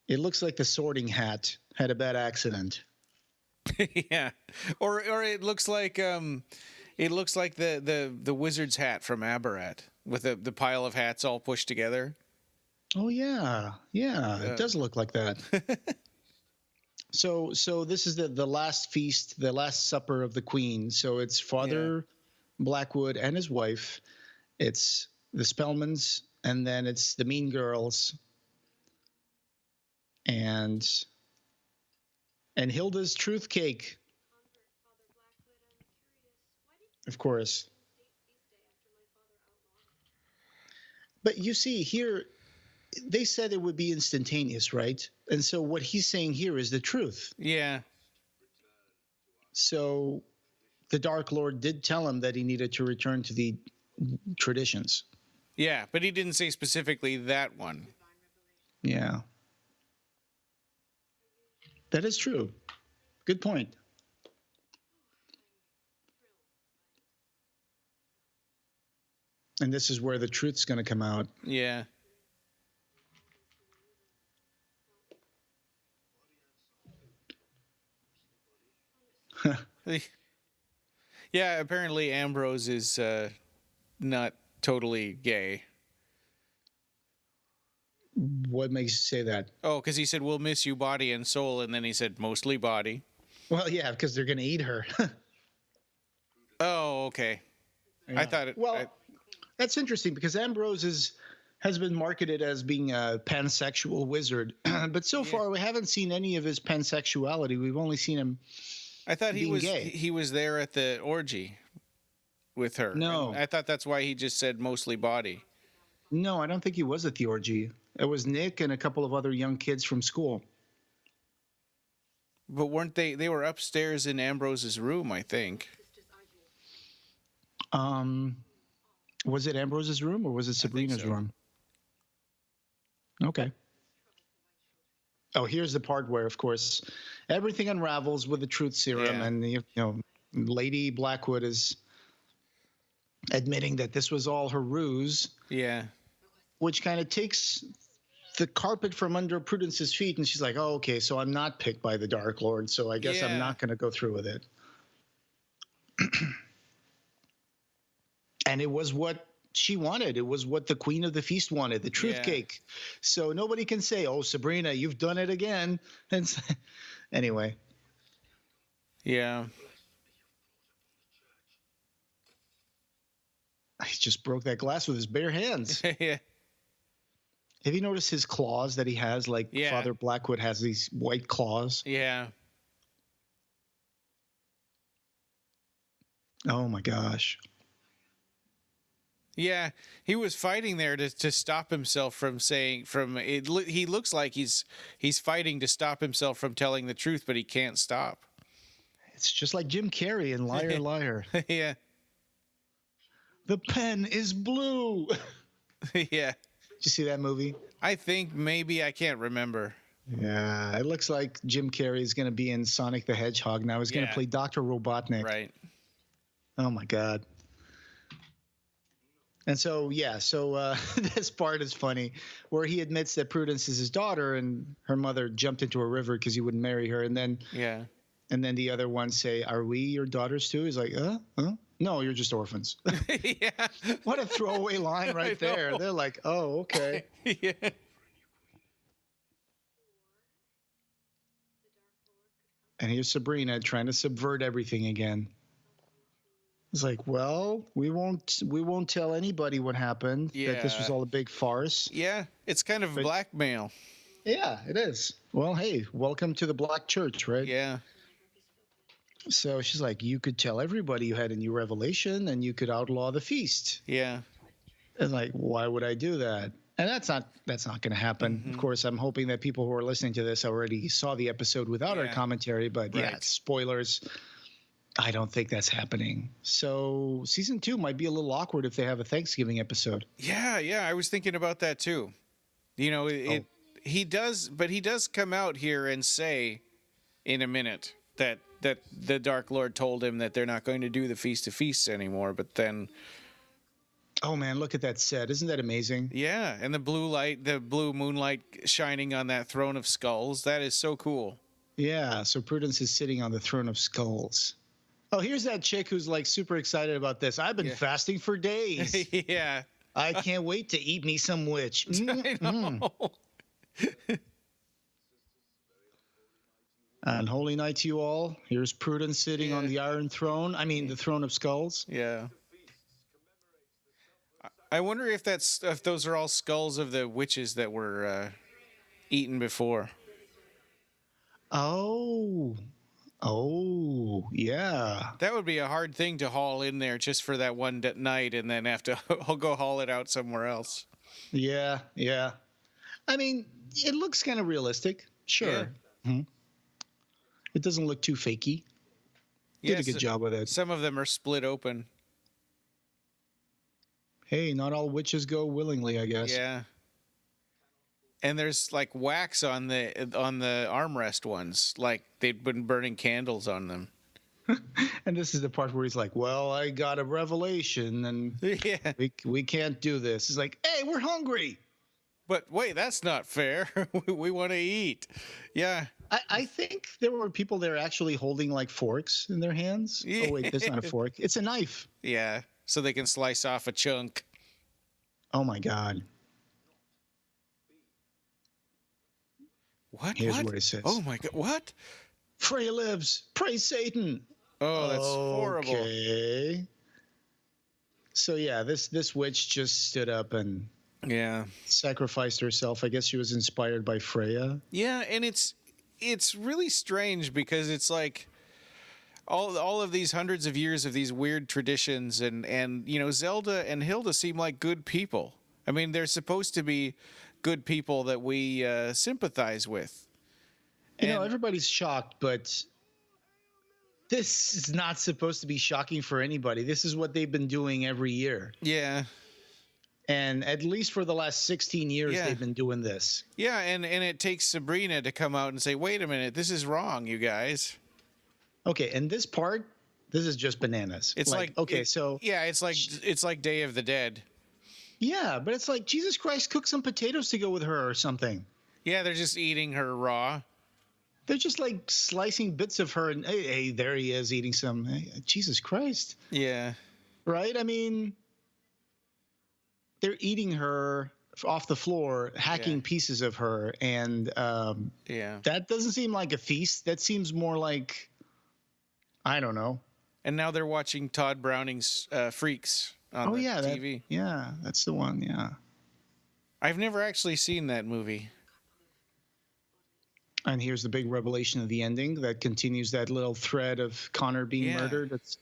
It looks like the Sorting Hat had a bad accident. Yeah, or it looks like the wizard's hat from Abarat with the pile of hats all pushed together. Oh yeah, it does look like that. So this is the last feast, the last supper of the Queen. So it's Father Blackwood and his wife. It's the Spellmans, and then it's the Mean Girls, and Hilda's truth cake. Of course. But you see here, they said it would be instantaneous, right? And so what he's saying here is the truth. Yeah. So the Dark Lord did tell him that he needed to return to the traditions. Yeah, but he didn't say specifically that one. Yeah. That is true. Good point. And this is where the truth's going to come out. Yeah. Yeah, apparently Ambrose is not totally gay. What makes you say that? Oh, because he said, "We'll miss you body and soul," and then he said, "Mostly body." Well, yeah, because they're going to eat her. Oh, okay. Yeah. I thought it... Well, that's interesting because Ambrose has been marketed as being a pansexual wizard, but so far we haven't seen any of his pansexuality. We've only seen him. I thought being gay. he was there at the orgy with her. No. And I thought that's why he just said mostly body. No, I don't think he was at the orgy. It was Nick and a couple of other young kids from school. But weren't they? They were upstairs in Ambrose's room, I think. Was it Ambrose's room or was it Sabrina's room? Okay. Oh, here's the part where, of course, everything unravels with the truth serum, and you know, Lady Blackwood is admitting that this was all her ruse. Yeah. Which kind of takes the carpet from under Prudence's feet, and she's like, "Oh, okay, so I'm not picked by the Dark Lord, so I guess I'm not going to go through with it." And it was what she wanted. It was what the Queen of the Feast wanted, the truth cake. So nobody can say, "Oh, Sabrina, you've done it again." And anyway. Yeah. He just broke that glass with his bare hands. Yeah. Have you noticed his claws that he has? Like Father Blackwood has these white claws. Yeah. Oh my gosh. Yeah, he was fighting there to stop himself from saying he looks like he's fighting to stop himself from telling the truth, but he can't stop. It's just like Jim Carrey in Liar Liar. Yeah. The pen is blue. Yeah. Did you see that movie? I think maybe, I can't remember. Yeah, it looks like Jim Carrey is going to be in Sonic the Hedgehog now. He's going to play Dr. Robotnik. Right. Oh my God. And so, this part is funny, where he admits that Prudence is his daughter and her mother jumped into a river because he wouldn't marry her. And then, the other ones say, "Are we your daughters too?" He's like, no, you're just orphans. Yeah. What a throwaway line right there. They're like, oh, okay. Yeah. And here's Sabrina trying to subvert everything again. It's like, well, we won't tell anybody what happened. That this was all a big farce. Yeah, it's kind of blackmail. Yeah, it is. Well, hey, welcome to the Black Church, right? Yeah. So she's like, you could tell everybody you had a new revelation, and you could outlaw the feast. Yeah. And like, why would I do that? And that's not going to happen. Mm-hmm. Of course, I'm hoping that people who are listening to this already saw the episode without our commentary. But spoilers. I don't think that's happening. So season 2 might be a little awkward if they have a Thanksgiving episode. Yeah. I was thinking about that too. You know, he does come out here and say in a minute that the Dark Lord told him that they're not going to do the Feast of Feasts anymore. But then, oh man, look at that set! Isn't that amazing? Yeah, and the blue moonlight shining on that throne of skulls. That is so cool. Yeah. So Prudence is sitting on the throne of skulls. Oh, here's that chick who's like super excited about this. I've been fasting for days. Yeah. I can't wait to eat me some witch. I know. And holy night to you all. Here's Prudence sitting on the Iron Throne. I mean, the Throne of Skulls. Yeah. I wonder if those are all skulls of the witches that were eaten before. Oh, yeah. That would be a hard thing to haul in there just for that one night and then have to go haul it out somewhere else. Yeah. I mean, it looks kind of realistic. Sure. Yeah. Mm-hmm. It doesn't look too fakey. Did a good job with it. Some of them are split open. Hey, not all witches go willingly, I guess. Yeah. And there's like wax on the armrest ones, like they've been burning candles on them. And this is the part where he's like, "Well, I got a revelation, and we can't do this." He's like, "Hey, we're hungry." But wait, that's not fair. We want to eat. Yeah. I think there were people there actually holding like forks in their hands. Yeah. Oh wait, that's not a fork. It's a knife. Yeah, so they can slice off a chunk. Oh my God. What? Here's what it says. Oh my God! What? Freya lives. Praise Satan. Oh, that's horrible. Okay. So yeah, this witch just stood up and Yeah. Sacrificed herself. I guess she was inspired by Freya. Yeah, and it's really strange because it's like all of these hundreds of years of these weird traditions, and Zelda and Hilda seem like good people. I mean, they're supposed to be good people that we sympathize with. Everybody's shocked, but this is not supposed to be shocking for anybody. This is what they've been doing every year. Yeah. And at least for the last 16 years, they've been doing this. Yeah, and it takes Sabrina to come out and say, wait a minute, this is wrong, you guys. Okay, and this part, this is just bananas. It's it's like Day of the Dead. Yeah, but it's like, Jesus Christ, cook some potatoes to go with her or something. Yeah, they're just eating her raw. They're just like slicing bits of her, and hey, there he is eating some. Hey, Jesus Christ. Yeah. Right? I mean, they're eating her off the floor, hacking pieces of her, and that doesn't seem like a feast. That seems more like, I don't know. And now they're watching Todd Browning's Freaks on TV. That's the one. Yeah. I've never actually seen that movie. And here's the big revelation of the ending that continues that little thread of Connor being murdered. It's,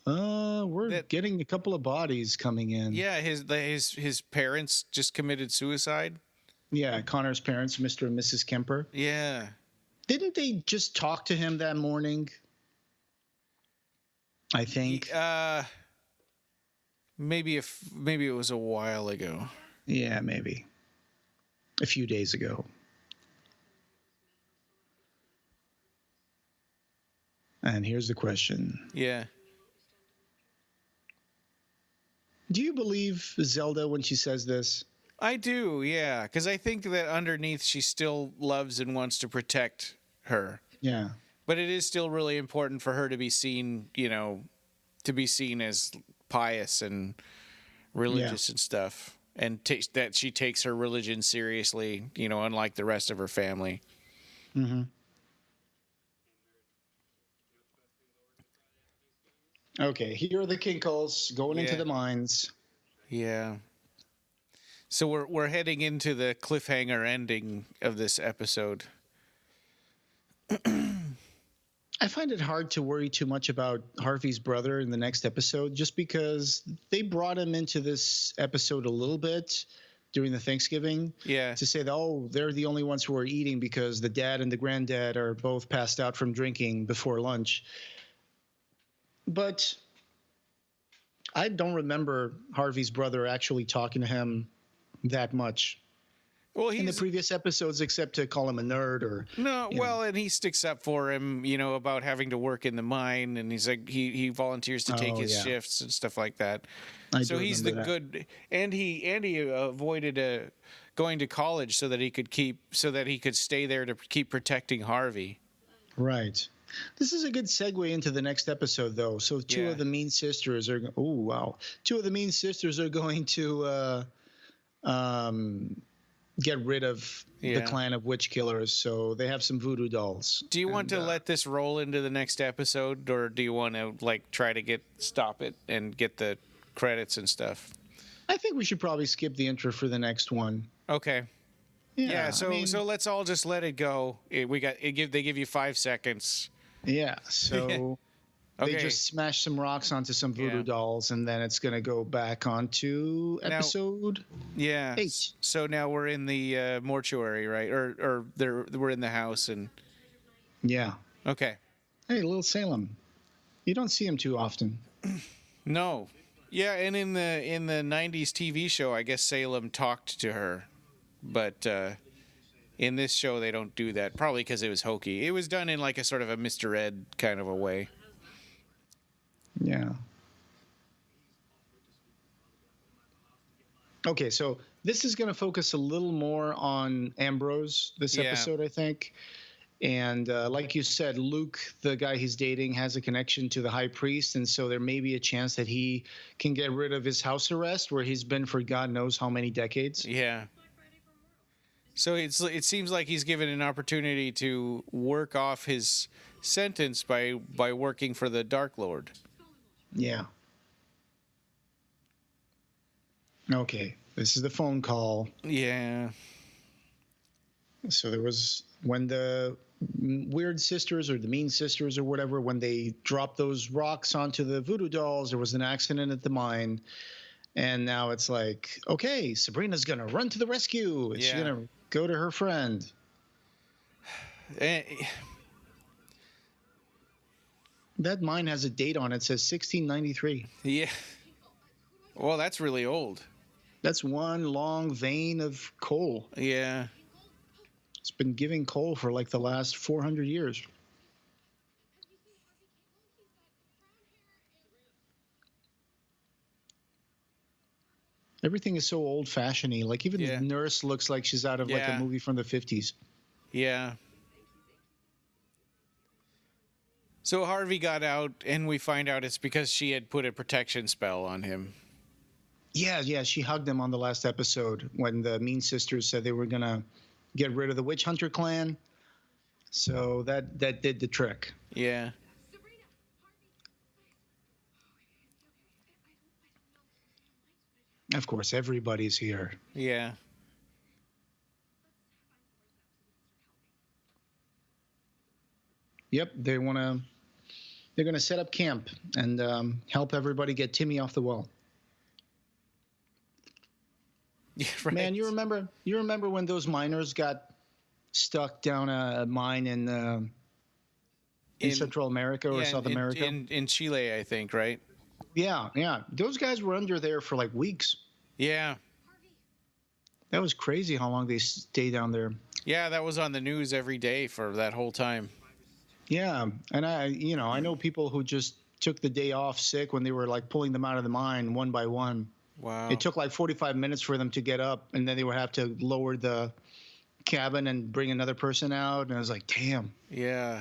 we're getting a couple of bodies coming in. Yeah, his parents just committed suicide. Yeah, Connor's parents, Mr. and Mrs. Kemper. Yeah. Didn't they just talk to him that morning? I think. Maybe it was a while ago. Yeah, maybe. A few days ago. And here's the question. Yeah. Do you believe Zelda when she says this? I do, yeah. Because I think that underneath she still loves and wants to protect her. Yeah. But it is still really important for her to be seen, as pious and religious and stuff. And that she takes her religion seriously, unlike the rest of her family. Mm-hmm. Okay, here are the Kinkles going into the mines. Yeah. So we're heading into the cliffhanger ending of this episode. I find it hard to worry too much about Harvey's brother in the next episode, just because they brought him into this episode a little bit during the Thanksgiving. Yeah. To say that, they're the only ones who are eating because the dad and the granddad are both passed out from drinking before lunch. But I don't remember Harvey's brother actually talking to him that much. Well, in the previous episodes, except to call him a nerd or and he sticks up for him, about having to work in the mine, and he's like he volunteers to take his shifts and stuff like that. So he's the good, and he avoided going to college so that he could stay there to keep protecting Harvey. Right. This is a good segue into the next episode, though. So two of the mean sisters are. Oh wow! Two of the mean sisters are going to get rid of the clan of witch killers. So they have some voodoo dolls. Do you want to let this roll into the next episode, or do you want to try to stop it and get the credits and stuff? I think we should probably skip the intro for the next one. Okay. Yeah. So let's all just let it go. They give you 5 seconds. Yeah. So. They just smash some rocks onto some voodoo dolls, and then it's going to go back onto episode 8. So now we're in the mortuary, right? Or we're in the house, and okay. Hey, little Salem, you don't see him too often. No, yeah, and in the '90s TV show, I guess Salem talked to her, but in this show they don't do that. Probably because it was hokey. It was done in like a sort of a Mr. Ed kind of a way. Yeah. Okay, so this is going to focus a little more on Ambrose this episode, I think. And like you said, Luke, the guy he's dating, has a connection to the high priest, and so there may be a chance that he can get rid of his house arrest where he's been for God knows how many decades. Yeah. So it seems like he's given an opportunity to work off his sentence by working for the Dark Lord. Yeah. Okay. This is the phone call. Yeah. So there was when the weird sisters or the mean sisters or whatever, when they dropped those rocks onto the voodoo dolls, there was an accident at the mine. And now it's like, okay, Sabrina's going to run to the rescue. She's going to go to her friend. That mine has a date on it. It says 1693. Yeah. Well, that's really old. That's one long vein of coal. Yeah. It's been giving coal for like the last 400 years. Everything is so old-fashioned-y. Like even the nurse looks like she's out of like a movie from the 50s. Yeah. So Harvey got out, and we find out it's because she had put a protection spell on him. Yeah. She hugged him on the last episode when the mean sisters said they were going to get rid of the witch hunter clan. So that did the trick. Yeah. Of course, everybody's here. Yeah. Yep, they're going to set up camp and help everybody get Timmy off the well. Yeah, right. Man, you remember when those miners got stuck down a mine in Central America or South America? In Chile, I think, right? Yeah. Those guys were under there for like weeks. Yeah. That was crazy how long they stayed down there. Yeah, that was on the news every day for that whole time. Yeah, and I know people who just took the day off sick when they were like pulling them out of the mine one by one. Wow. It took like 45 minutes for them to get up, and then they would have to lower the cabin and bring another person out, and I was like, damn. Yeah.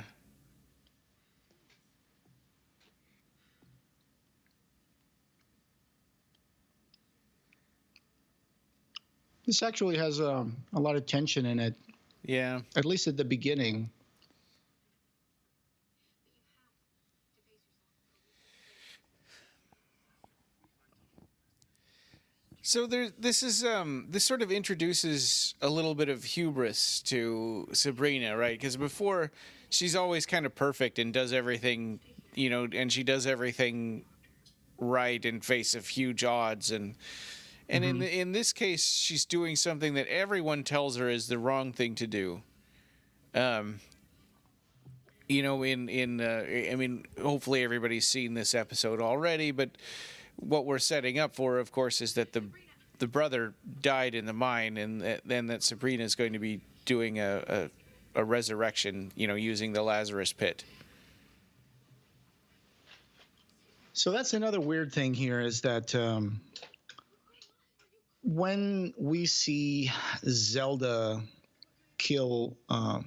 This actually has a lot of tension in it. Yeah. At least at the beginning. So this sort of introduces a little bit of hubris to Sabrina, right? Because before, she's always kind of perfect and does everything, and she does everything right in face of huge odds, and in this case, she's doing something that everyone tells her is the wrong thing to do. Hopefully everybody's seen this episode already, but what we're setting up for, of course, is that the brother died in the mine, and then that Sabrina is going to be doing a resurrection, using the Lazarus pit. So that's another weird thing here is that when we see Zelda kill, oh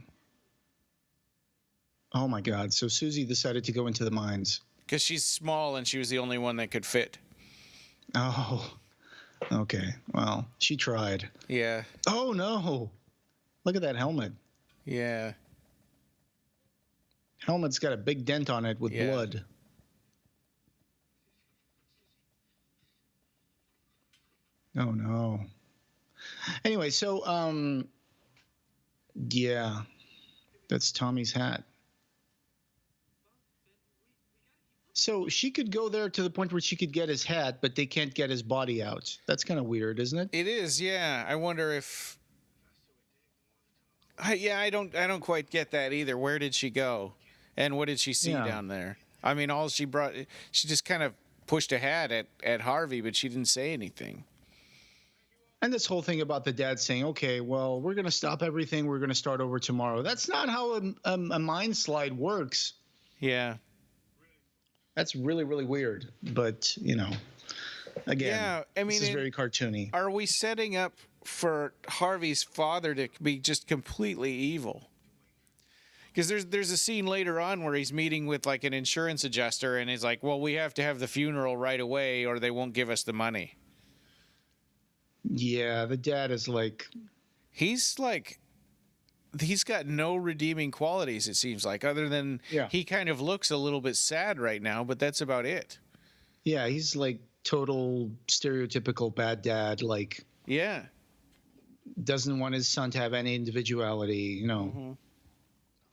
my God! So Susie decided to go into the mines. Because she's small and she was the only one that could fit. Oh, okay. Well, she tried. Yeah. Oh, no. Look at that helmet. Yeah. Helmet's got a big dent on it with blood. Oh, no. Anyway, so, yeah. That's Tommy's hat. So she could go there to the point where she could get his hat, but they can't get his body out. That's kind of weird, isn't it? It is, yeah. I wonder if... I don't quite get that either. Where did she go? And what did she see down there? I mean, all she brought... She just kind of pushed a hat at Harvey, but she didn't say anything. And this whole thing about the dad saying, okay, well, we're going to stop everything. We're going to start over tomorrow. That's not how a mind slide works. Yeah. That's really, really weird. But, again, this is very cartoony. Are we setting up for Harvey's father to be just completely evil? Because there's a scene later on where he's meeting with like an insurance adjuster, and he's like, well, we have to have the funeral right away or they won't give us the money. Yeah, the dad is like... He's got no redeeming qualities, it seems like, other than he kind of looks a little bit sad right now, but that's about it. Yeah, he's like total stereotypical bad dad. Like, Yeah. Doesn't want his son to have any individuality,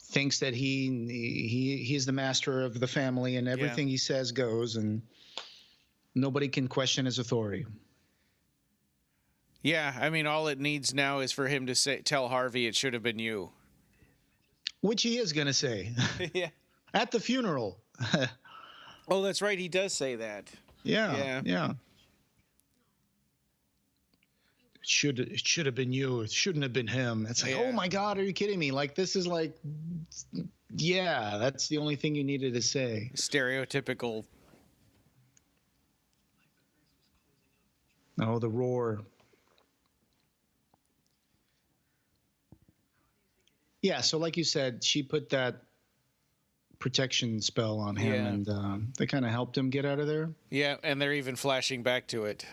thinks that he's the master of the family and everything he says goes, and nobody can question his authority. Yeah, I mean, all it needs now is for him to tell Harvey it should have been you. Which he is going to say. Yeah. At the funeral. Oh, that's right. He does say that. Yeah. It should have been you. It shouldn't have been him. It's like, oh my God, are you kidding me? Like, this is like, yeah, that's the only thing you needed to say. Stereotypical. Oh, the roar. Yeah, so like you said, she put that protection spell on him, and they kind of helped him get out of there. Yeah, and they're even flashing back to it.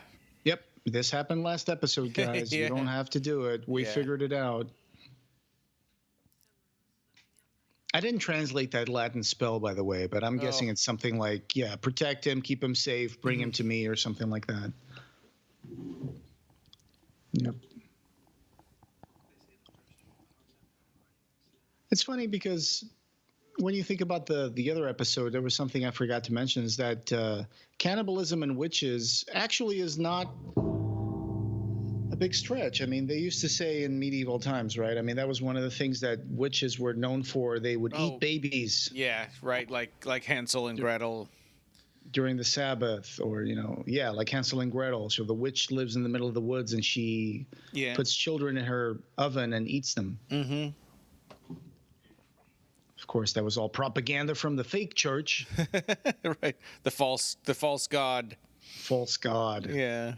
Yep, this happened last episode, guys. You don't have to do it. We figured it out. I didn't translate that Latin spell, by the way, but I'm guessing it's something like, protect him, keep him safe, bring him to me, or something like that. Yep. It's funny because when you think about the other episode, there was something I forgot to mention, is that cannibalism and witches actually is not a big stretch. I mean, they used to say in medieval times, right? I mean, that was one of the things that witches were known for. They would eat babies. Yeah, right, like Hansel and Gretel. During the Sabbath, or, like Hansel and Gretel. So the witch lives in the middle of the woods, and she puts children in her oven and eats them. Mm-hmm. Of course, that was all propaganda from the fake church. Right. The false god. False god. Yeah.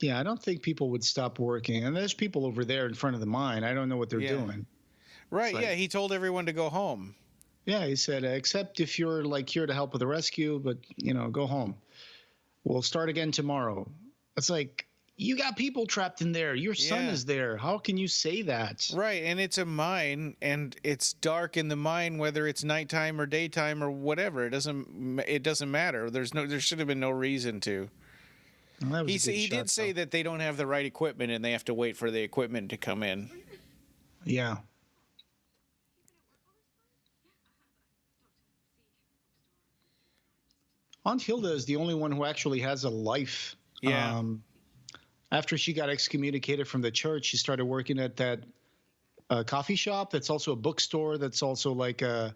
Yeah, I don't think people would stop working. And there's people over there in front of the mine. I don't know what they're doing. Right, he told everyone to go home. Yeah, he said, except if you're here to help with the rescue, but, go home. We'll start again tomorrow. It's like, you got people trapped in there. Your son is there. How can you say that? Right, and it's a mine, and it's dark in the mine, whether it's nighttime or daytime or whatever. It doesn't matter. There should have been no reason to. Well, he did say that they don't have the right equipment, and they have to wait for the equipment to come in. Yeah. Aunt Hilda is the only one who actually has a life. Yeah. After she got excommunicated from the church, she started working at that coffee shop that's also a bookstore, that's also like a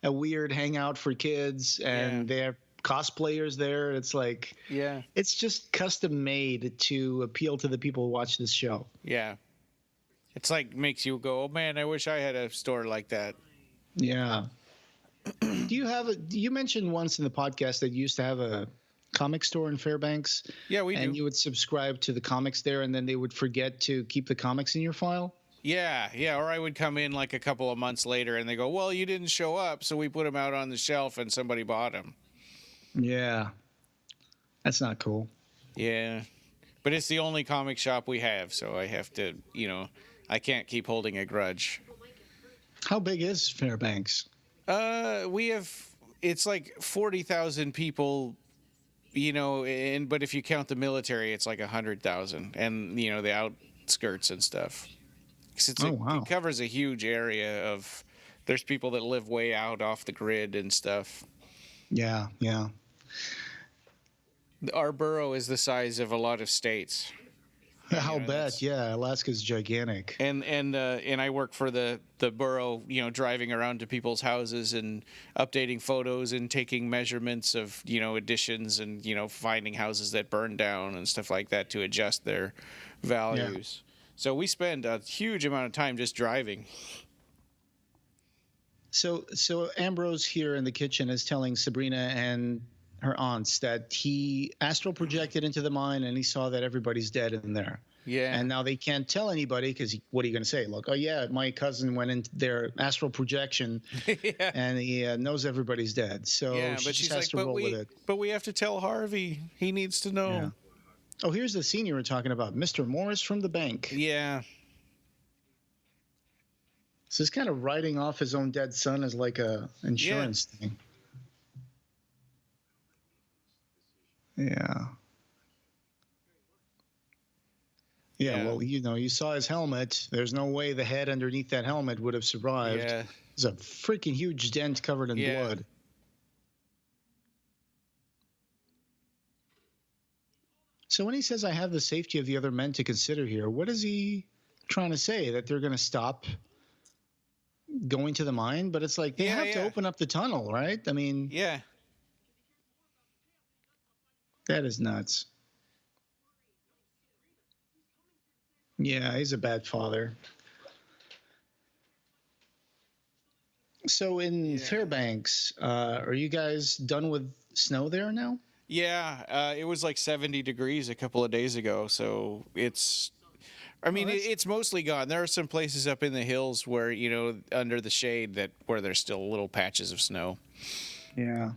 a weird hangout for kids, and they have cosplayers there. It's like, it's just custom made to appeal to the people who watch this show. Yeah. It's like, makes you go, oh man, I wish I had a store like that. Yeah. You mentioned once in the podcast that you used to have a comic store in Fairbanks. Yeah, we do. And you would subscribe to the comics there, and then they would forget to keep the comics in your file? Yeah. Or I would come in like a couple of months later, and they go, well, you didn't show up, so we put them out on the shelf, and somebody bought them. Yeah. That's not cool. Yeah. But it's the only comic shop we have, so I have to, I can't keep holding a grudge. How big is Fairbanks? It's like 40,000 people, but if you count the military, it's like 100,000, and the outskirts and stuff. It covers a huge area of. There's people that live way out off the grid and stuff. Yeah. Our borough is the size of a lot of states. I'll bet. Yeah, Alaska's gigantic. And I work for the borough, driving around to people's houses and updating photos and taking measurements of, additions and, finding houses that burn down and stuff like that to adjust their values. Yeah. So we spend a huge amount of time just driving. So Ambrose here in the kitchen is telling Sabrina and her aunts that he astral projected into the mine, and he saw that everybody's dead in there. Yeah. And now they can't tell anybody, because what are you going to say? Look, my cousin went into their astral projection, and he knows everybody's dead. So she just has to roll with it. But we have to tell Harvey. He needs to know. Yeah. Oh, here's the scene you were talking about. Mr. Morris from the bank. Yeah. So he's kind of writing off his own dead son as like a insurance thing. Yeah. Yeah, well, you saw his helmet. There's no way the head underneath that helmet would have survived. Yeah. There's a freaking huge dent covered in blood. So when he says, I have the safety of the other men to consider here, what is he trying to say? That they're going to stop going to the mine? But it's like they have to open up the tunnel, right? I mean, yeah. That is nuts. Yeah, he's a bad father. So in Fairbanks, are you guys done with snow there now? Yeah, it was like 70 degrees a couple of days ago, so it's... I mean, it's mostly gone. There are some places up in the hills where, under the shade where there's still little patches of snow. Yeah.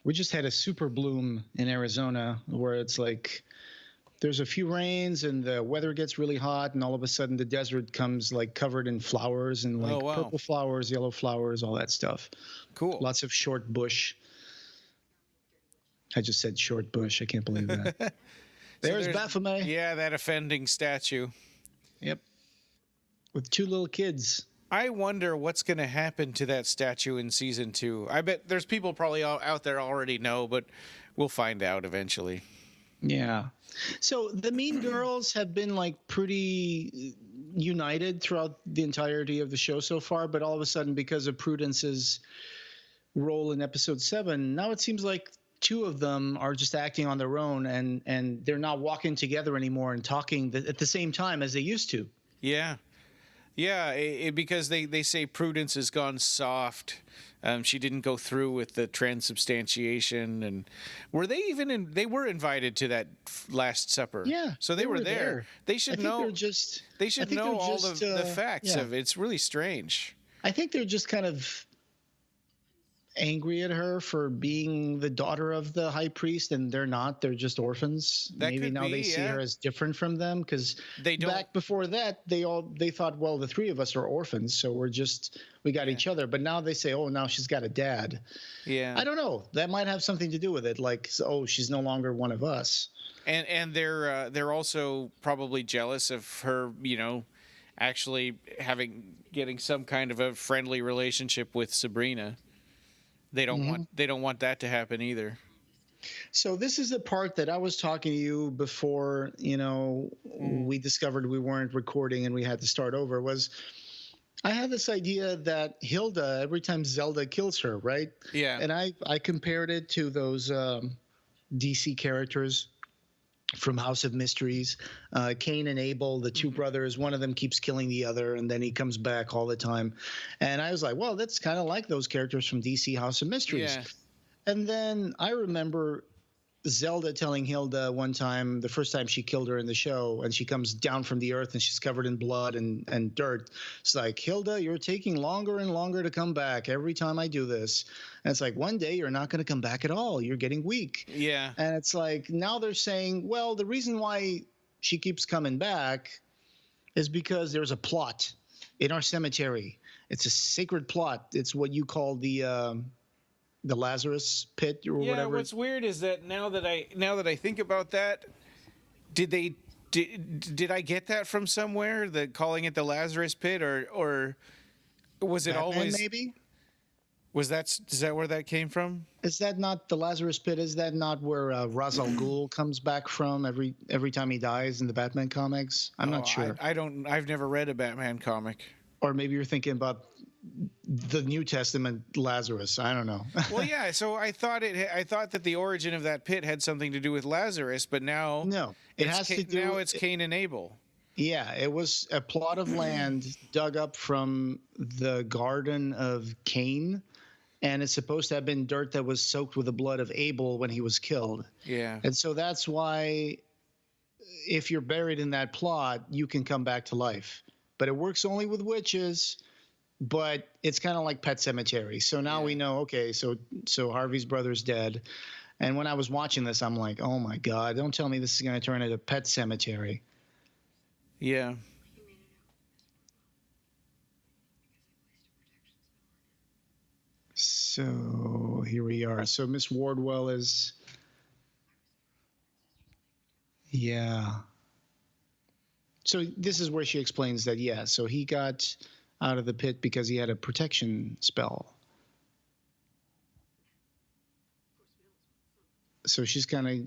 We just had a super bloom in Arizona where it's like there's a few rains and the weather gets really hot and all of a sudden the desert comes like covered in flowers and like purple flowers, yellow flowers, all that stuff. Cool. Lots of short bush. I just said short bush. I can't believe that. There's Baphomet. Yeah, that offending statue. Yep. With two little kids. I wonder what's going to happen to that statue in season 2. I bet there's people probably out there already know, but we'll find out eventually. Yeah. So the Mean Girls have been like pretty united throughout the entirety of the show so far, but all of a sudden, because of Prudence's role in episode 7, now it seems like 2 of them are just acting on their own and they're not walking together anymore and talking at the same time as they used to. Yeah. Yeah, because they say Prudence has gone soft. She didn't go through with the transubstantiation, and were they even they were invited to that Last Supper? Yeah, so they were there. They should know. They should know all the facts of it. It's really strange. I think they're just kind of angry at her for being the daughter of the high priest, and they're not. They're just orphans. Maybe now they see her as different from them, because back before that they thought, well, the 3 of us are orphans, so we got each other. But now they say, oh, now she's got a dad. Yeah, I don't know. That might have something to do with it. Like, oh, she's no longer one of us. And they're also probably jealous of her, actually getting some kind of a friendly relationship with Sabrina. They don't want that to happen either. So this is the part that I was talking to you before, we discovered we weren't recording and we had to start over. I had this idea that Hilda, every time Zelda kills her, right? Yeah. And I compared it to those DC characters from House of Mysteries, Cain and Abel, the 2 brothers. One of them keeps killing the other, and then he comes back all the time. And I was like, well, that's kind of like those characters from DC House of Mysteries. Yeah. And then I remember Zelda telling Hilda one time, the first time she killed her in the show, and she comes down from the earth and she's covered in blood and dirt. It's like, Hilda, you're taking longer and longer to come back every time I do this. And it's like, one day you're not going to come back at all. You're getting weak. Yeah. And it's like, now they're saying, well, the reason why she keeps coming back is because there's a plot in our cemetery. It's a sacred plot. It's what you call the Lazarus pit or whatever. Yeah, what's weird is that now that I think about that, did I get that from somewhere? Calling it the Lazarus pit, or was it Batman, always maybe? Is that where that came from? Is that not the Lazarus pit? Is that not where Ra's al Ghul comes back from every time he dies in the Batman comics? I'm not sure. I've never read a Batman comic. Or maybe you're thinking about the New Testament Lazarus. I don't know. Well, yeah. So I thought that the origin of that pit had something to do with Lazarus, but now it's Cain and Abel. Yeah, it was a plot of land dug up from the Garden of Cain, and it's supposed to have been dirt that was soaked with the blood of Abel when he was killed. Yeah. And so that's why if you're buried in that plot, you can come back to life. But it works only with witches, but it's kind of like Pet Sematary. So now we know, okay, so Harvey's brother's dead. And when I was watching this, I'm like, oh my God, don't tell me this is going to turn into Pet Sematary. Yeah. So here we are. So Miss Wardwell is Yeah. So this is where she explains that, yeah, so he got out of the pit because he had a protection spell. So she's kind of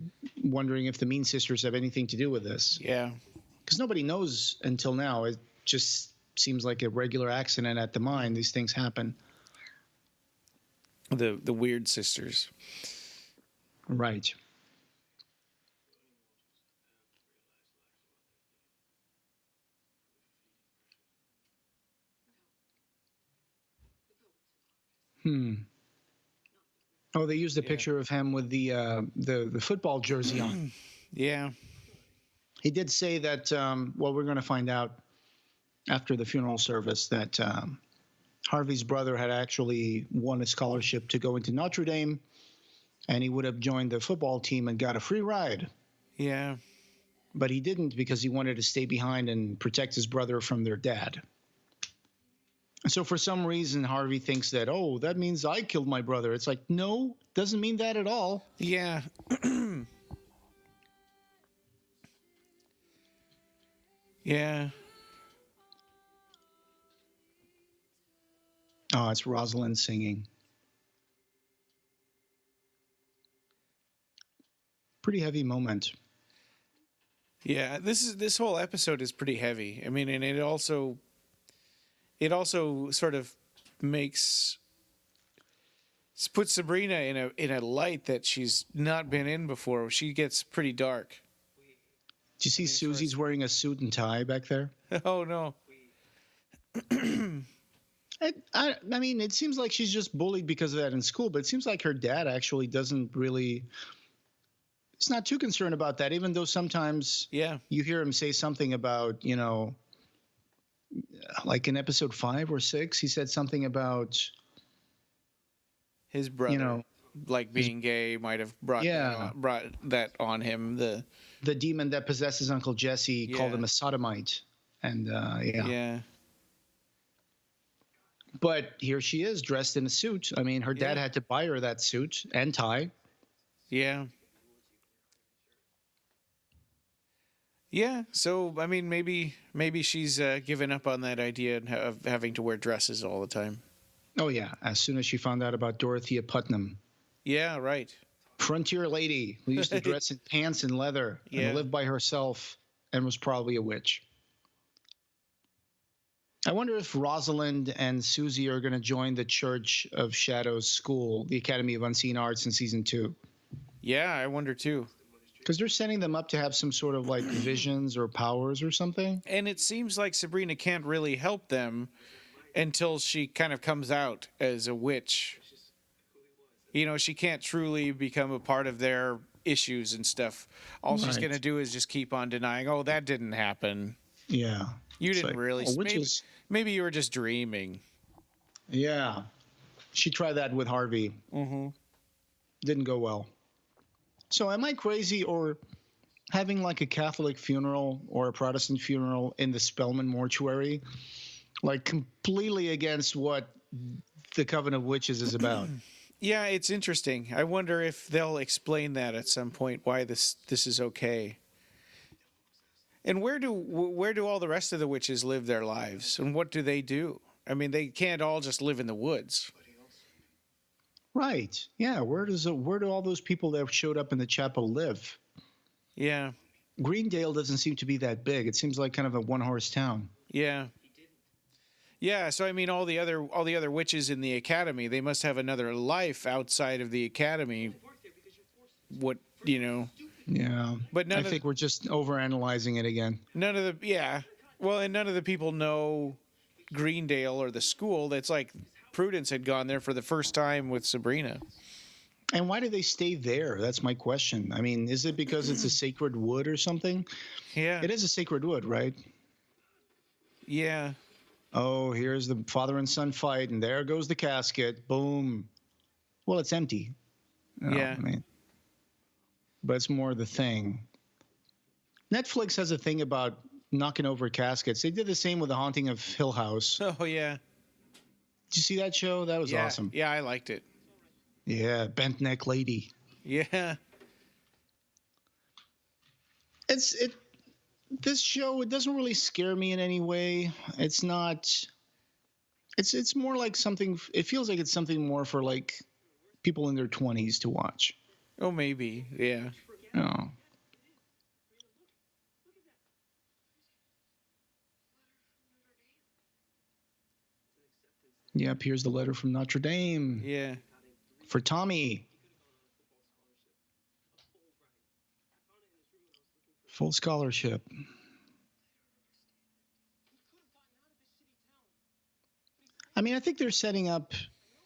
wondering if the Mean Sisters have anything to do with this. Yeah. Because nobody knows until now. It just seems like a regular accident at the mine. These things happen. The weird sisters. Right. Oh, they used a picture of him with the football jersey on. Yeah. He did say that, well, we're going to find out after the funeral service that Harvey's brother had actually won a scholarship to go into Notre Dame, and he would have joined the football team and got a free ride. Yeah. But he didn't because he wanted to stay behind and protect his brother from their dad. So for some reason, Harvey thinks that, oh, that means I killed my brother. It's like, no, doesn't mean that at all. Yeah. Yeah. Oh, it's Rosalind singing. Pretty heavy moment. Yeah, this whole episode is pretty heavy. I mean, and it also sort of puts Sabrina in a light that she's not been in before. She gets pretty dark. Do you see Susie's wearing a suit and tie back there? Oh no. I mean, it seems like she's just bullied because of that in school, but it seems like her dad actually doesn't really. It's not too concerned about that, even though sometimes you hear him say something about, like in episode 5 or 6, he said something about his brother, like being gay, might have brought that on him. The demon that possesses Uncle Jesse called him a sodomite, and yeah. But here she is dressed in a suit. I mean, her dad had to buy her that suit and tie. Yeah. Yeah, so I mean, maybe she's given up on that idea of having to wear dresses all the time. Oh yeah, as soon as she found out about Dorothea Putnam. Yeah, right. Frontier lady who used to dress in pants and leather and live by herself and was probably a witch. I wonder if Rosalind and Susie are going to join the Church of Shadows school, the Academy of Unseen Arts in season 2. Yeah, I wonder too. Because they're setting them up to have some sort of like visions or powers or something. And it seems like Sabrina can't really help them until she kind of comes out as a witch. She can't truly become a part of their issues and stuff. All she's going to do is just keep on denying, oh, that didn't happen. Yeah. You didn't really. Maybe you were just dreaming. Yeah. She tried that with Harvey. Mm-hmm. Didn't go well. So am I crazy or having like a Catholic funeral or a Protestant funeral in the Spellman mortuary, like completely against what the Coven of Witches is about? Yeah, it's interesting. I wonder if they'll explain that at some point, why this is okay. And where do all the rest of the witches live their lives, and what do they do? I mean, they can't all just live in the woods. Right. Yeah. Where do all those people that showed up in the chapel live? Yeah. Greendale doesn't seem to be that big. It seems like kind of a one-horse town. Yeah. Yeah. So I mean, all the other witches in the academy, they must have another life outside of the academy. Yeah. But I think we're just overanalyzing it again. None of the people know Greendale or the school. That's like Prudence had gone there for the first time with Sabrina. And why do they stay there? That's my question. I mean, is it because it's a sacred wood or something? Yeah. It is a sacred wood, right? Yeah. Oh, here's the father and son fight, and there goes the casket. Boom. Well, it's empty. Yeah. But it's more the thing. Netflix has a thing about knocking over caskets. They did the same with The Haunting of Hill House. Oh, yeah. Did you see that show? That was awesome. Yeah, I liked it. Yeah, bent neck lady. Yeah. it. This show, it doesn't really scare me in any way. It's not. It's more like something. It feels like it's something more for like people in their 20s to watch. Oh, maybe. Yeah. Oh. Yep, here's the letter from Notre Dame. Yeah. For Tommy. Full scholarship. I mean, I think they're setting up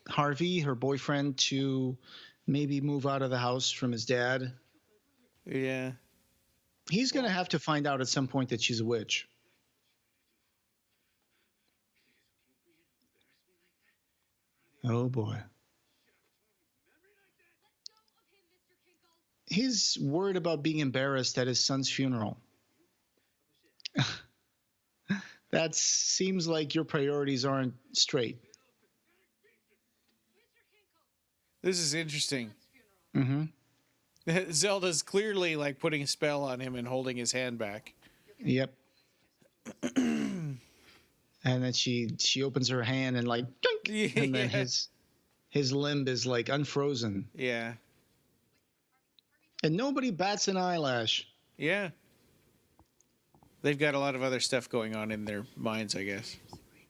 Harvey, her boyfriend, to maybe move out of the house from his dad. Yeah. He's going to have to find out at some point that she's a witch. Oh, boy. He's worried about being embarrassed at his son's funeral. That seems like your priorities aren't straight. This is interesting. Mm-hmm. Zelda's clearly like putting a spell on him and holding his hand back. Yep. And then she opens her hand and like, Yeah. and then his limb is like unfrozen. Yeah. And nobody bats an eyelash. Yeah. They've got a lot of other stuff going on in their minds, I guess.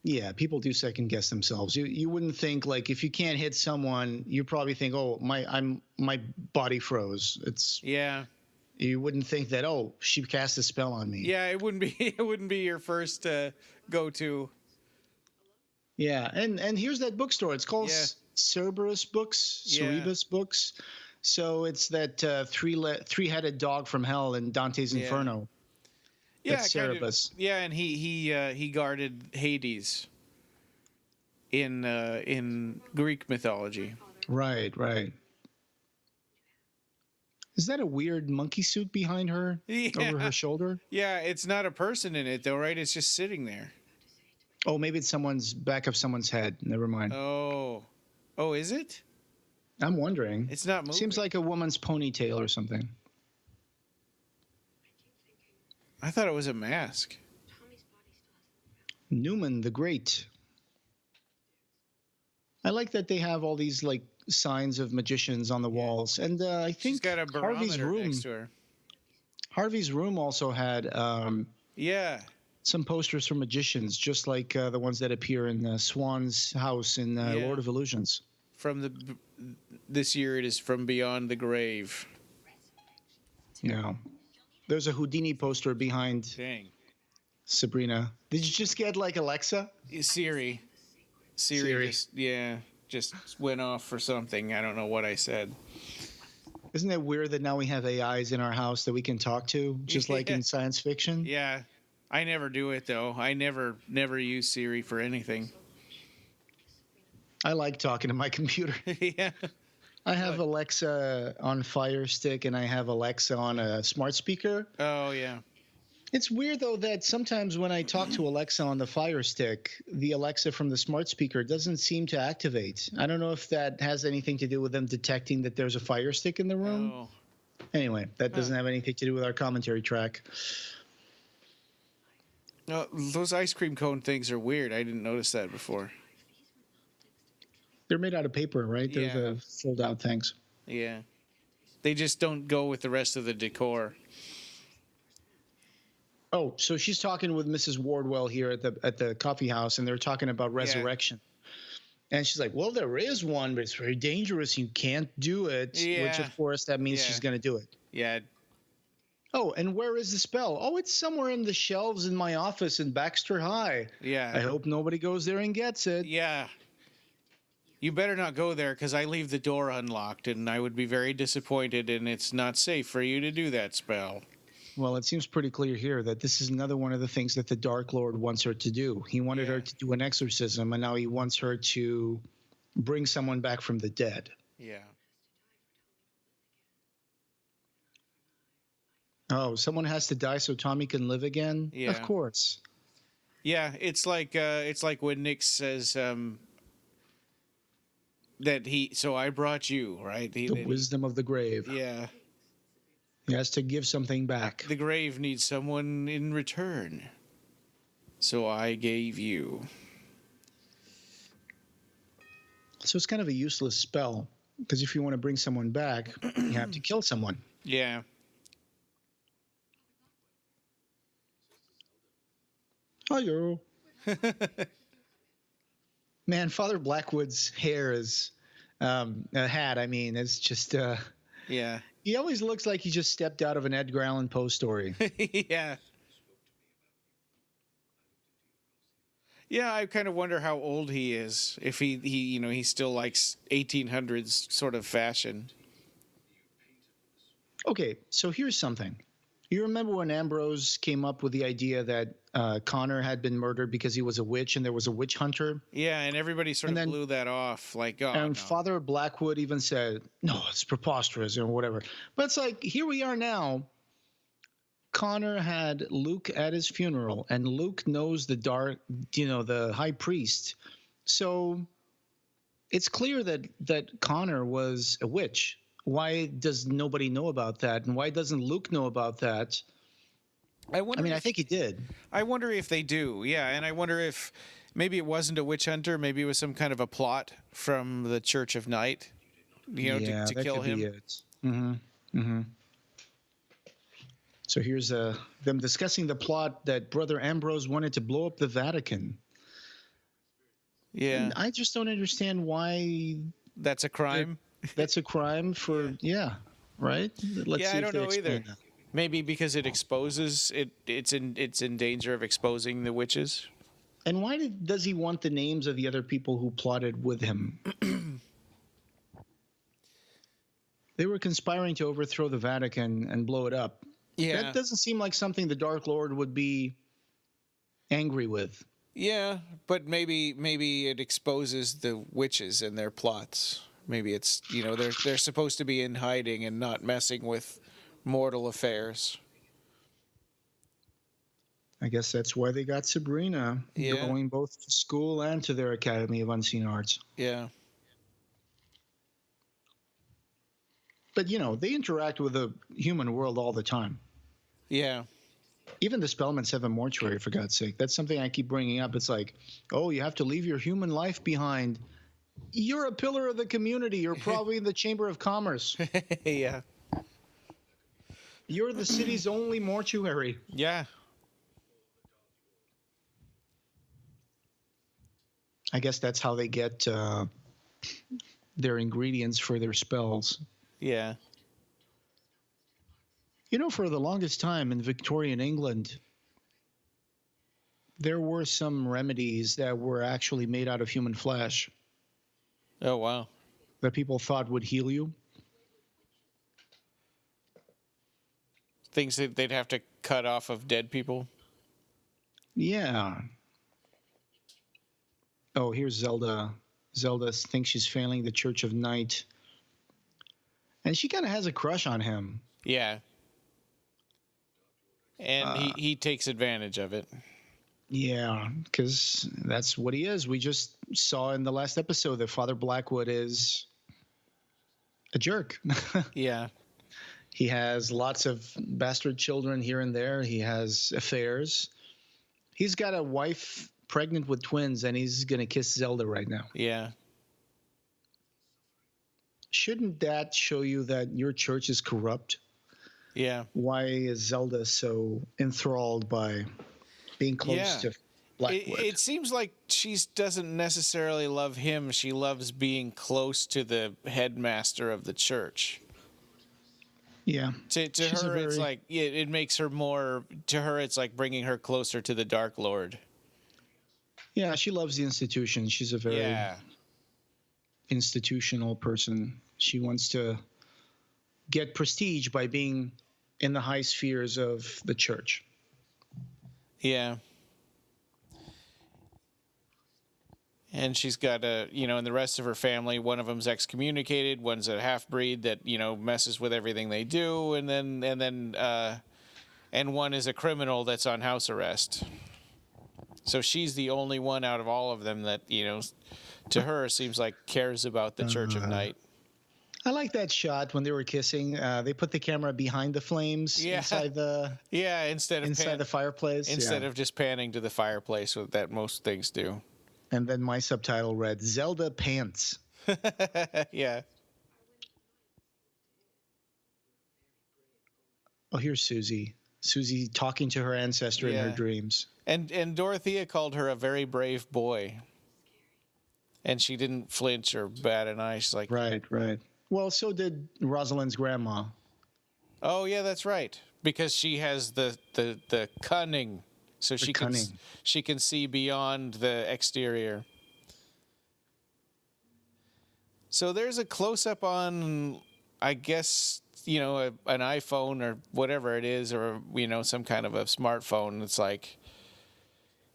Yeah, people do second guess themselves. You wouldn't think like if you can't hit someone, you probably think, oh, my body froze. Yeah. You wouldn't think that, oh, she cast a spell on me. Yeah, it wouldn't be your first go to. Yeah, and here's that bookstore. It's called Cerberus Books, Cerebus Books. So it's that three-headed dog from hell in Dante's Inferno. Yeah, Cerberus. And he guarded Hades in Greek mythology. Right. Is that a weird monkey suit behind her over her shoulder? Yeah, it's not a person in it though, right? It's just sitting there. Oh, maybe it's someone's back of someone's head. Never mind. Oh, is it? I'm wondering. It's not moving. Seems like a woman's ponytail or something. I thought it was a mask. Newman the Great. I like that they have all these like signs of magicians on the walls, and I think she's got a barometer next to her. Harvey's room also had some posters for magicians, just like the ones that appear in Swan's house in Lord of Illusions. This year it is From Beyond the Grave. Yeah. There's a Houdini poster behind Sabrina. Did you just get like Alexa? Siri just went off for something. I don't know what I said. Isn't it weird that now we have AIs in our house that we can talk to, just like in science fiction? Yeah. I never do it though. I never use Siri for anything. I like talking to my computer. Yeah. I have Alexa on Fire Stick and I have Alexa on a smart speaker. Oh, yeah. It's weird, though, that sometimes when I talk to Alexa on the Fire Stick, the Alexa from the smart speaker doesn't seem to activate. I don't know if that has anything to do with them detecting that there's a Fire Stick in the room. Oh. Anyway, that doesn't have anything to do with our commentary track. No, those ice cream cone things are weird. I didn't notice that before. They're made out of paper, right? They're the fold-out things. Yeah. They just don't go with the rest of the decor. Oh, so she's talking with Mrs. Wardwell here at the coffee house, and they're talking about resurrection. Yeah. And she's like, well, there is one, but it's very dangerous. You can't do it. Yeah. Which, of course, that means she's going to do it. Yeah. Oh, and where is the spell? Oh, it's somewhere in the shelves in my office in Baxter High. Yeah. I hope nobody goes there and gets it. Yeah. You better not go there because I leave the door unlocked, and I would be very disappointed, and it's not safe for you to do that spell. Well, it seems pretty clear here that this is another one of the things that the Dark Lord wants her to do. He wanted her to do an exorcism, and now he wants her to bring someone back from the dead. Yeah. Oh, someone has to die so Tommy can live again? Yeah. Of course. Yeah, it's like when Nick says that so I brought you, right? The wisdom of the grave. Yeah. He has to give something back. The grave needs someone in return. So I gave you. So it's kind of a useless spell, because if you want to bring someone back, you have to kill someone. Yeah. Hello. Man, Father Blackwood's hair is a hat. I mean, it's just yeah. He always looks like he just stepped out of an Edgar Allan Poe story. yeah. Yeah, I kind of wonder how old he is. If he still likes 1800s sort of fashion. Okay, so here's something. You remember when Ambrose came up with the idea that Connor had been murdered because he was a witch and there was a witch hunter? Yeah, and everybody sort of blew that off. Like, oh, and no. Father Blackwood even said, no, it's preposterous or whatever. But it's like, here we are now. Connor had Luke at his funeral, and Luke knows the high priest. So it's clear that Connor was a witch. Why does nobody know about that? And why doesn't Luke know about that? I think he did. I wonder if they do. Yeah, and I wonder if maybe it wasn't a witch hunter. Maybe it was some kind of a plot from the Church of Night, to kill him. Be it. Mm-hmm. Mm-hmm. So here's them discussing the plot that Brother Ambrose wanted to blow up the Vatican. Yeah. And I just don't understand why that's a crime. That's a crime for right? Let's see I don't know either. That. Maybe because it exposes it's in danger of exposing the witches. And why does he want the names of the other people who plotted with him? They were conspiring to overthrow the Vatican and blow it up. Yeah. That doesn't seem like something the Dark Lord would be angry with. Yeah, but maybe it exposes the witches and their plots. Maybe it's, they're supposed to be in hiding and not messing with mortal affairs. I guess that's why they got Sabrina going both to school and to their Academy of Unseen Arts. Yeah. But, they interact with the human world all the time. Yeah. Even the Spellmans have a mortuary, for God's sake. That's something I keep bringing up. It's like, oh, you have to leave your human life behind. You're a pillar of the community. You're probably in the Chamber of Commerce. Yeah. You're the city's only mortuary. Yeah. I guess that's how they get their ingredients for their spells. Yeah. For the longest time in Victorian England, there were some remedies that were actually made out of human flesh. Oh, wow. That people thought would heal you. Things that they'd have to cut off of dead people? Yeah. Oh, here's Zelda. Zelda thinks she's failing the Church of Night. And she kind of has a crush on him. Yeah. And he takes advantage of it. Yeah, because that's what he is. We just saw in the last episode that Father Blackwood is a jerk. Yeah. He has lots of bastard children here and there. He has affairs. He's got a wife pregnant with twins, and he's going to kiss Zelda right now. Yeah. Shouldn't that show you that your church is corrupt? Yeah. Why is Zelda so enthralled by being close to Blackwood? It seems like she doesn't necessarily love him. She loves being close to the headmaster of the church. Yeah. To her, it's like it makes her more. To her, it's like bringing her closer to the Dark Lord. Yeah, she loves the institution. She's a very institutional person. She wants to get prestige by being in the high spheres of the church. Yeah. And she's got and the rest of her family, one of them's excommunicated, one's a half-breed that, messes with everything they do, and one is a criminal that's on house arrest. So she's the only one out of all of them that, to her seems like cares about the Church of Night. I like that shot when they were kissing. They put the camera behind the flames inside the instead the fireplace. Instead of just panning to the fireplace that most things do. And then my subtitle read Zelda Pants. Yeah. Oh, here's Susie. Susie talking to her ancestor in her dreams. And Dorothea called her a very brave boy. And she didn't flinch or bat an eye. She's like, right. Well, so did Rosalind's grandma. Oh yeah, that's right. Because she has the cunning, so she can see beyond the exterior. So there's a close up on, I guess, an iPhone or whatever it is, or some kind of a smartphone. It's like,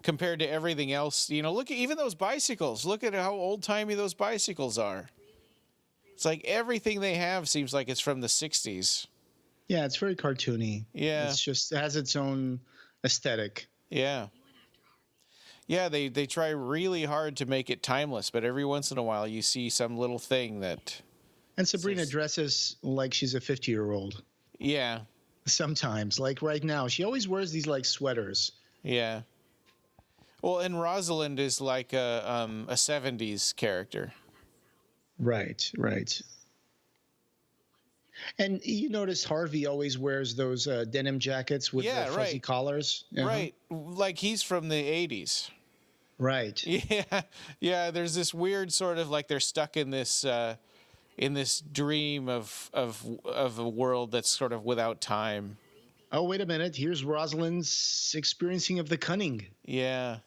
compared to everything else, look at even those bicycles. Look at how old timey those bicycles are. It's like everything they have seems like it's from the 60s. Yeah, it's very cartoony. Yeah. It's just, it has its own aesthetic. Yeah. Yeah, they try really hard to make it timeless, but every once in a while you see some little thing that... And Sabrina dresses like she's a 50-year-old. Yeah. Sometimes. Like right now. She always wears these like sweaters. Yeah. Well, and Rosalind is like a 70s character. Right. And you notice Harvey always wears those denim jackets with the fuzzy collars. Uh-huh. Right. Like he's from the 80s. Right. Yeah. There's this weird sort of like they're stuck in this dream of a world that's sort of without time. Oh, wait a minute. Here's Rosalind's experiencing of the cunning. Yeah.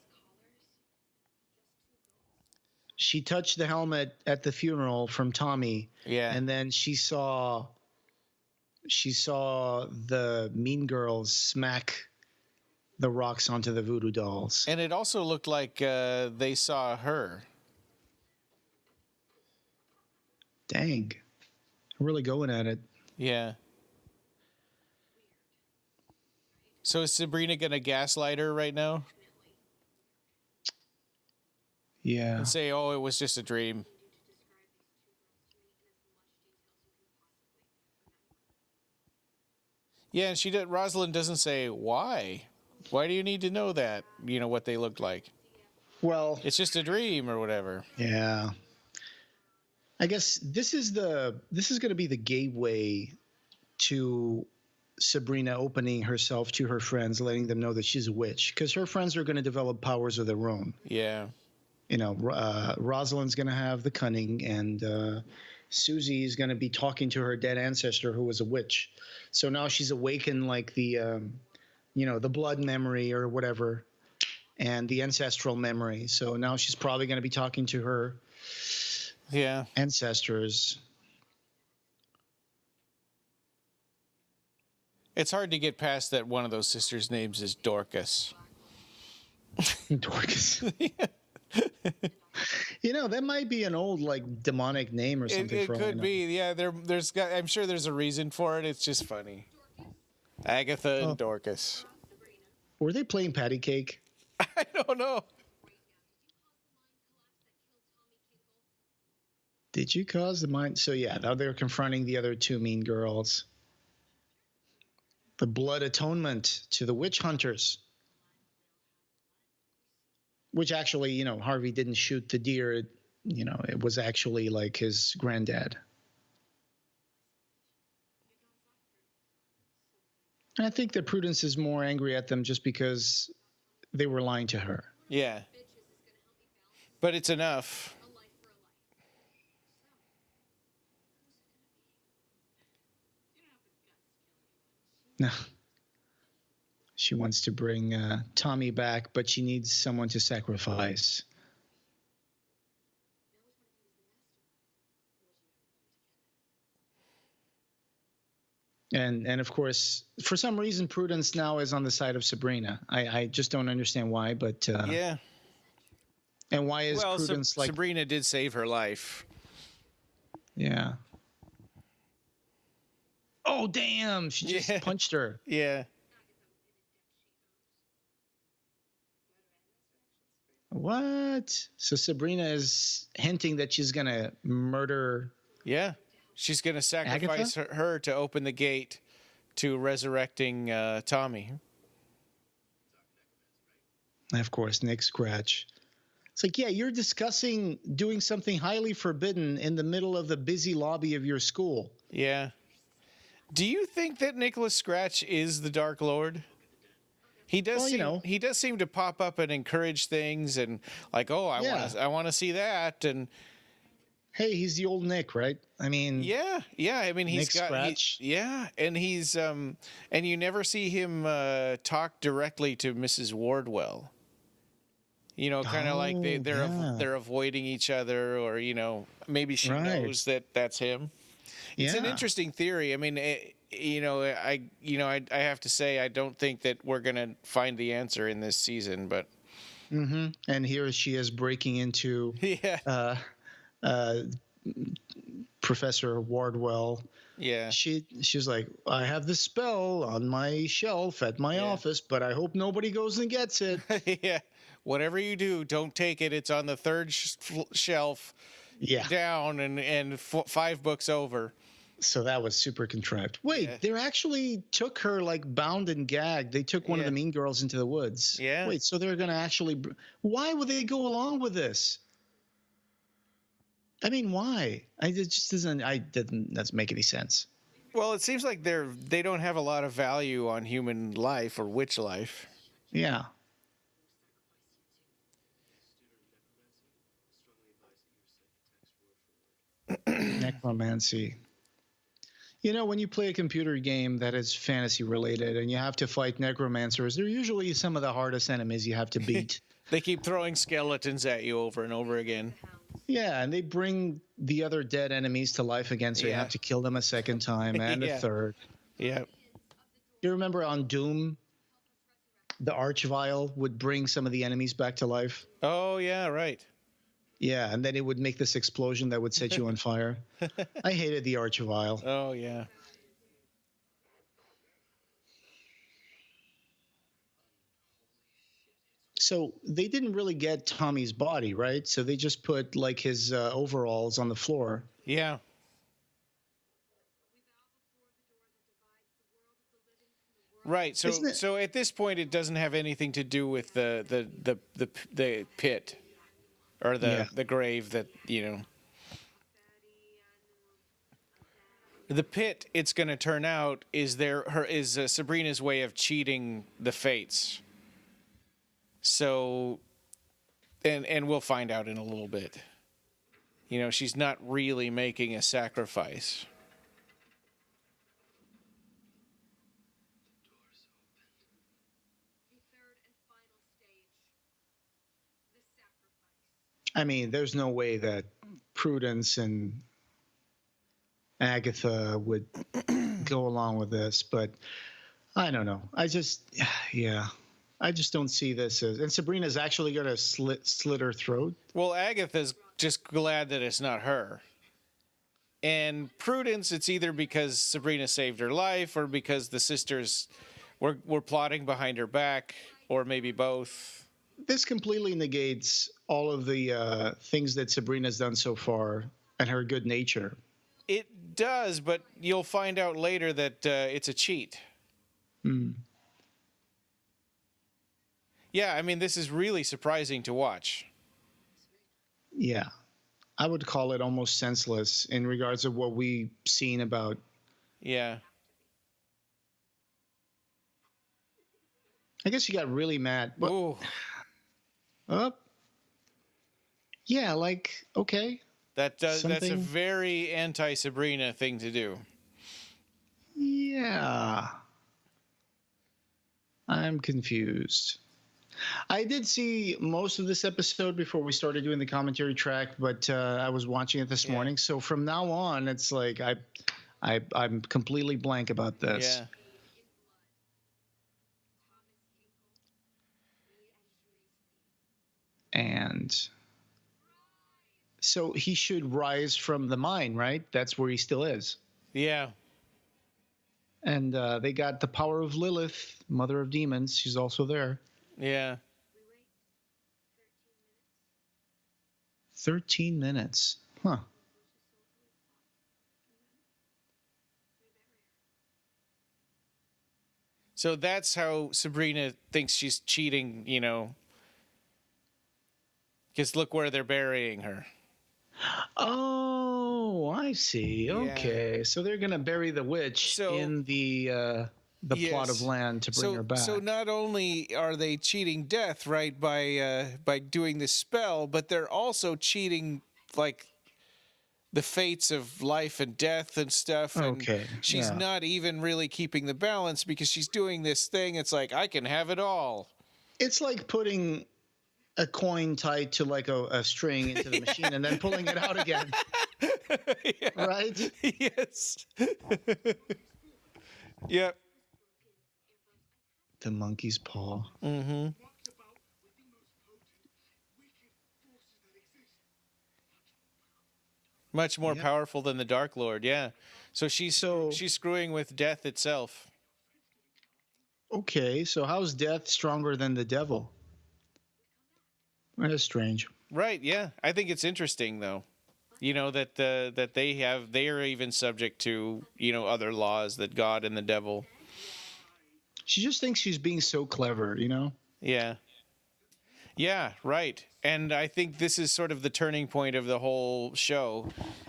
She touched the helmet at the funeral from Tommy. Yeah. And then she saw the mean girls smack the rocks onto the voodoo dolls. And it also looked like they saw her. Dang. Really going at it. Yeah. So is Sabrina going to gaslight her right now? Yeah. And say, oh, it was just a dream. Yeah, and Rosalind doesn't say why. Why do you need to know that? What they looked like. Well, it's just a dream or whatever. Yeah. I guess this is going to be the gateway to Sabrina opening herself to her friends, letting them know that she's a witch, because her friends are going to develop powers of their own. Yeah. Rosalind's going to have the cunning, and Susie's going to be talking to her dead ancestor who was a witch. So now she's awakened like the blood memory or whatever, and the ancestral memory. So now she's probably going to be talking to her ancestors. It's hard to get past that one of those sisters' names is Dorcas. Dorcas. That might be an old like demonic name or something. It could be. Yeah, I'm sure there's a reason for it. It's just funny. Agatha and Dorcas. Were they playing patty cake? I don't know. Did you cause the mind? So yeah, now they're confronting the other two mean girls. The blood atonement to the witch hunters. Which actually, Harvey didn't shoot the deer. It was actually like his granddad. And I think that Prudence is more angry at them just because they were lying to her. Yeah. But it's enough. No. She wants to bring Tommy back, but she needs someone to sacrifice. And of course, for some reason, Prudence now is on the side of Sabrina. I just don't understand why, but yeah. And why is Prudence Sabrina did save her life. Yeah. Oh damn! She just punched her. Yeah. What? So Sabrina is hinting that she's gonna murder. Yeah. She's going to Agatha? sacrifice her to open the gate to resurrecting Tommy. And of course, Nick Scratch. It's like, yeah, you're discussing doing something highly forbidden in the middle of the busy lobby of your school. Yeah. Do you think that Nicholas Scratch is the Dark Lord? He does he does seem to pop up and encourage things and like, oh, I want to see that, and hey, he's the old Nick, right? I mean, yeah. I mean, he's Nick Scratch. and he's and you never see him talk directly to Mrs. Wardwell. You know, kind of like they're avoiding each other, or maybe she knows that that's him. It's an interesting theory. I mean, I have to say I don't think that we're gonna find the answer in this season, but. Mm-hmm. And here she is breaking into Professor Wardwell. Yeah. She's like, I have this spell on my shelf at my office, but I hope nobody goes and gets it. Yeah. Whatever you do, don't take it. It's on the third shelf down and 5 books over. So that was super contrived. Wait, they actually took her like bound and gagged. They took one of the mean girls into the woods. Yeah. Wait, so they're going to actually... Why would they go along with this? I mean, why? It just doesn't make any sense. Well, it seems like they don't have a lot of value on human life or witch life. Yeah. Necromancy. When you play a computer game that is fantasy related and you have to fight necromancers, they're usually some of the hardest enemies you have to beat. They keep throwing skeletons at you over and over again. Yeah, and they bring the other dead enemies to life again, so you have to kill them a second time and a third. Yeah. You remember on Doom, the Archvile would bring some of the enemies back to life? Oh, yeah, right. Yeah, and then it would make this explosion that would set you on fire. I hated the Archvile. Oh, yeah. So they didn't really get Tommy's body, right? So they just put like his overalls on the floor. Yeah. Right. So at this point, it doesn't have anything to do with the pit or the grave that The pit, it's going to turn out, is Sabrina's way of cheating the fates. So, and we'll find out in a little bit. She's not really making a sacrifice. I mean, there's no way that Prudence and Agatha would go along with this, but I don't know. I just don't see this as... And Sabrina's actually going to slit her throat? Well, Agatha's just glad that it's not her. And Prudence, it's either because Sabrina saved her life or because the sisters were plotting behind her back, or maybe both. This completely negates all of the things that Sabrina's done so far and her good nature. It does, but you'll find out later that it's a cheat. Yeah, I mean, this is really surprising to watch. Yeah. I would call it almost senseless in regards of what we've seen about... Yeah. I guess you got really mad. Ooh. Yeah, like, okay. That's a very anti-Sabrina thing to do. Yeah. I'm confused. I did see most of this episode before we started doing the commentary track, but I was watching it this morning. So from now on, it's like I'm completely blank about this. Yeah. And so he should rise from the mine, right? That's where he still is. Yeah. And they got the power of Lilith, mother of demons. She's also there. Yeah. 13 minutes. Huh. So that's how Sabrina thinks she's cheating, because look where they're burying her. Oh, I see. Yeah. Okay, so they're gonna bury the witch in the plot of land to bring her back. So not only are they cheating death, right, by doing this spell, but they're also cheating like the fates of life and death and stuff. And okay, she's not even really keeping the balance because she's doing this thing. It's like, I can have it all. It's like putting a coin tied to like a string into the machine and then pulling it out again. Yeah. Right? Yes. Yep. The monkey's paw. Mm-hmm. Much more powerful than the Dark Lord, yeah. So she's screwing with death itself. Okay, so how's death stronger than the devil? That's strange. Right, yeah. I think it's interesting though. That they are even subject to, other laws that God and the devil. She just thinks she's being so clever, Yeah. Yeah, right. And I think this is sort of the turning point of the whole show.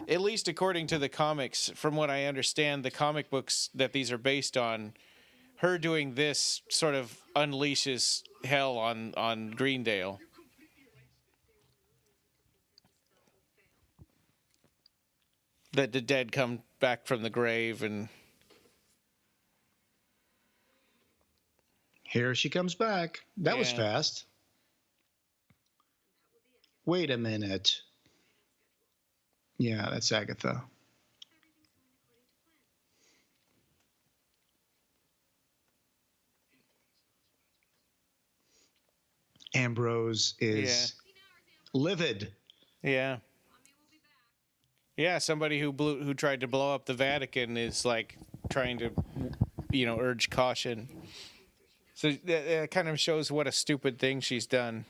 At least according to the comics, from what I understand, the comic books that these are based on, her doing this sort of unleashes hell on Greendale. That the dead come back from the grave and... Here she comes back. That was fast. Wait a minute. Yeah, that's Agatha. Ambrose is livid. Yeah. Yeah, somebody who tried to blow up the Vatican is like trying to, urge caution. So that kind of shows what a stupid thing she's done.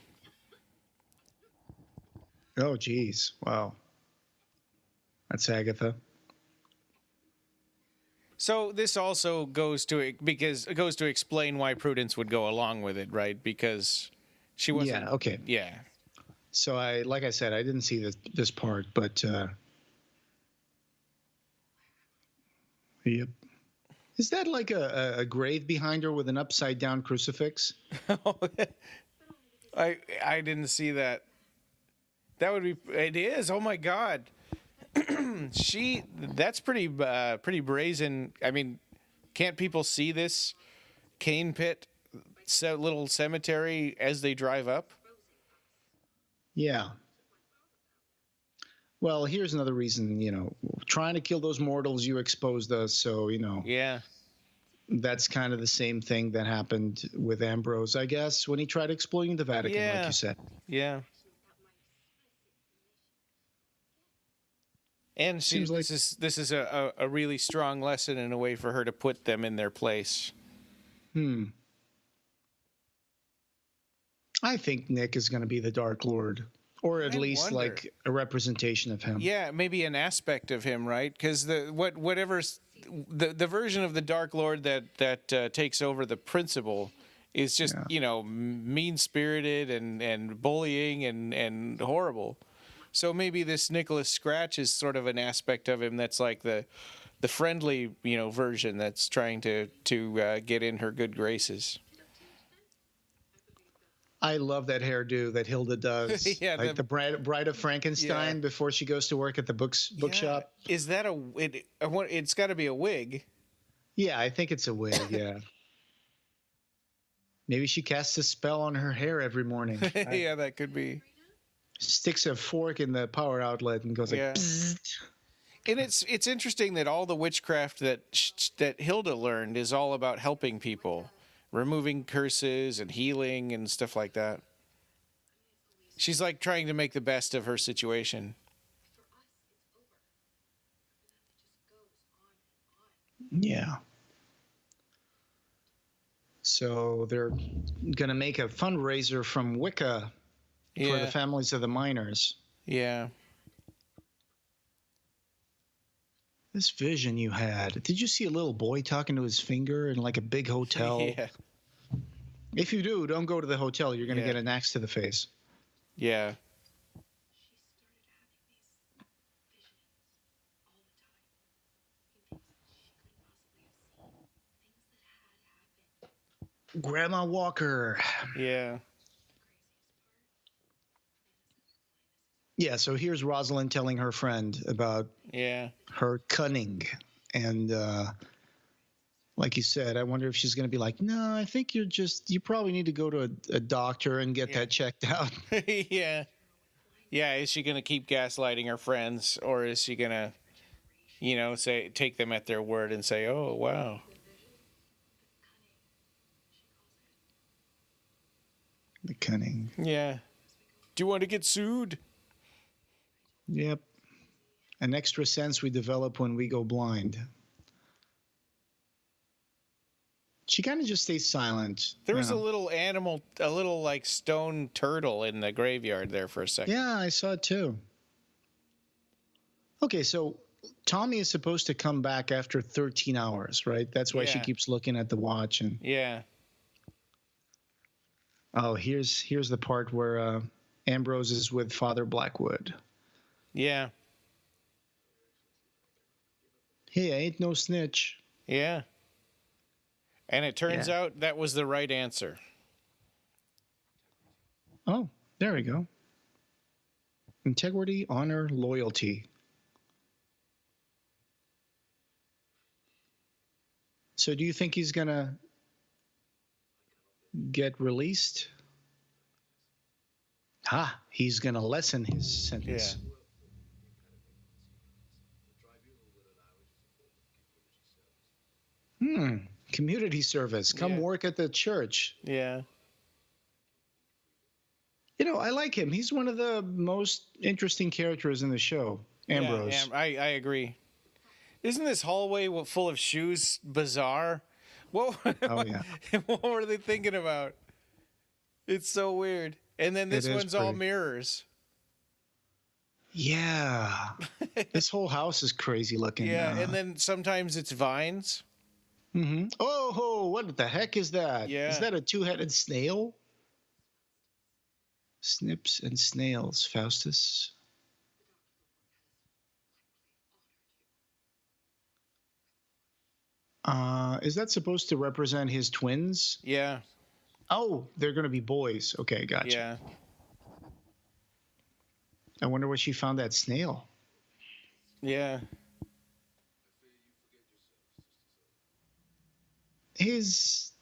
Oh, geez. Wow. That's Agatha. So this also goes to explain why Prudence would go along with it, right? Because she wasn't... Yeah, okay. Yeah. So like I said, I didn't see this part, but yep. Is that like a grave behind her with an upside down crucifix? I didn't see that. That would be... It is. Oh my God. That's pretty brazen. I mean, can't people see this cane pit little cemetery as they drive up? Yeah. Well, here's another reason, trying to kill those mortals, you exposed us. So, Yeah. That's kind of the same thing that happened with Ambrose, I guess, when he tried exploiting the Vatican, like you said. Yeah. And this is a really strong lesson in a way for her to put them in their place. I think Nick is going to be the Dark Lord, or at least like a representation of him. Yeah, maybe an aspect of him, right? Because the version of the Dark Lord that takes over the principal is just mean spirited and bullying and horrible. So maybe this Nicholas Scratch is sort of an aspect of him that's like the friendly, version that's trying to get in her good graces. I love that hairdo that Hilda does. Yeah, like the Bride of Frankenstein before she goes to work at the bookshop. Is that it's got to be a wig. Yeah, I think it's a wig, yeah. Maybe she casts a spell on her hair every morning. Yeah, that could be. Sticks a fork in the power outlet and goes like, Psst. And it's interesting that all the witchcraft that Hilda learned is all about helping people, removing curses and healing and stuff like that. She's like trying to make the best of her situation. Yeah. So they're going to make a fundraiser from Wicca for the families of the miners. Yeah. This vision you had. Did you see a little boy talking to his finger in like a big hotel? Yeah. If you do, don't go to the hotel. You're going to get an axe to the face. Yeah. Grandma Walker. Yeah. Yeah, so here's Rosalind telling her friend about her cunning. And like you said, I wonder if she's going to be like, no, I think you probably need to go to a doctor and get that checked out. Yeah. Yeah, is she going to keep gaslighting her friends, or is she going to, take them at their word and say, oh, wow. The cunning. Yeah. Do you want to get sued? Yep. An extra sense we develop when we go blind. She kind of just stays silent. There was a little animal, a little like stone turtle in the graveyard there for a second. Yeah, I saw it too. Okay, so Tommy is supposed to come back after 13 hours, right? That's why she keeps looking at the watch. And yeah. Oh, here's the part where Ambrose is with Father Blackwood. Yeah. Hey, I ain't no snitch. Yeah. And it turns out that was the right answer. Oh, there we go. Integrity, honor, loyalty. So do you think he's going to get released? He's going to lessen his sentence. Yeah. Community service. Come work at the church. Yeah. I like him. He's one of the most interesting characters in the show, Ambrose. Yeah, I agree. Isn't this hallway full of shoes bizarre? What were they thinking about? It's so weird. And then this one's all mirrors. Yeah. This whole house is crazy looking. Yeah, and then sometimes it's vines. Mm-hmm. Oh, what the heck is that? Yeah. Is that a two-headed snail? Snips and snails, Faustus. Is that supposed to represent his twins? Yeah. Oh, they're going to be boys. Okay, gotcha. Yeah. I wonder where she found that snail. Yeah. She's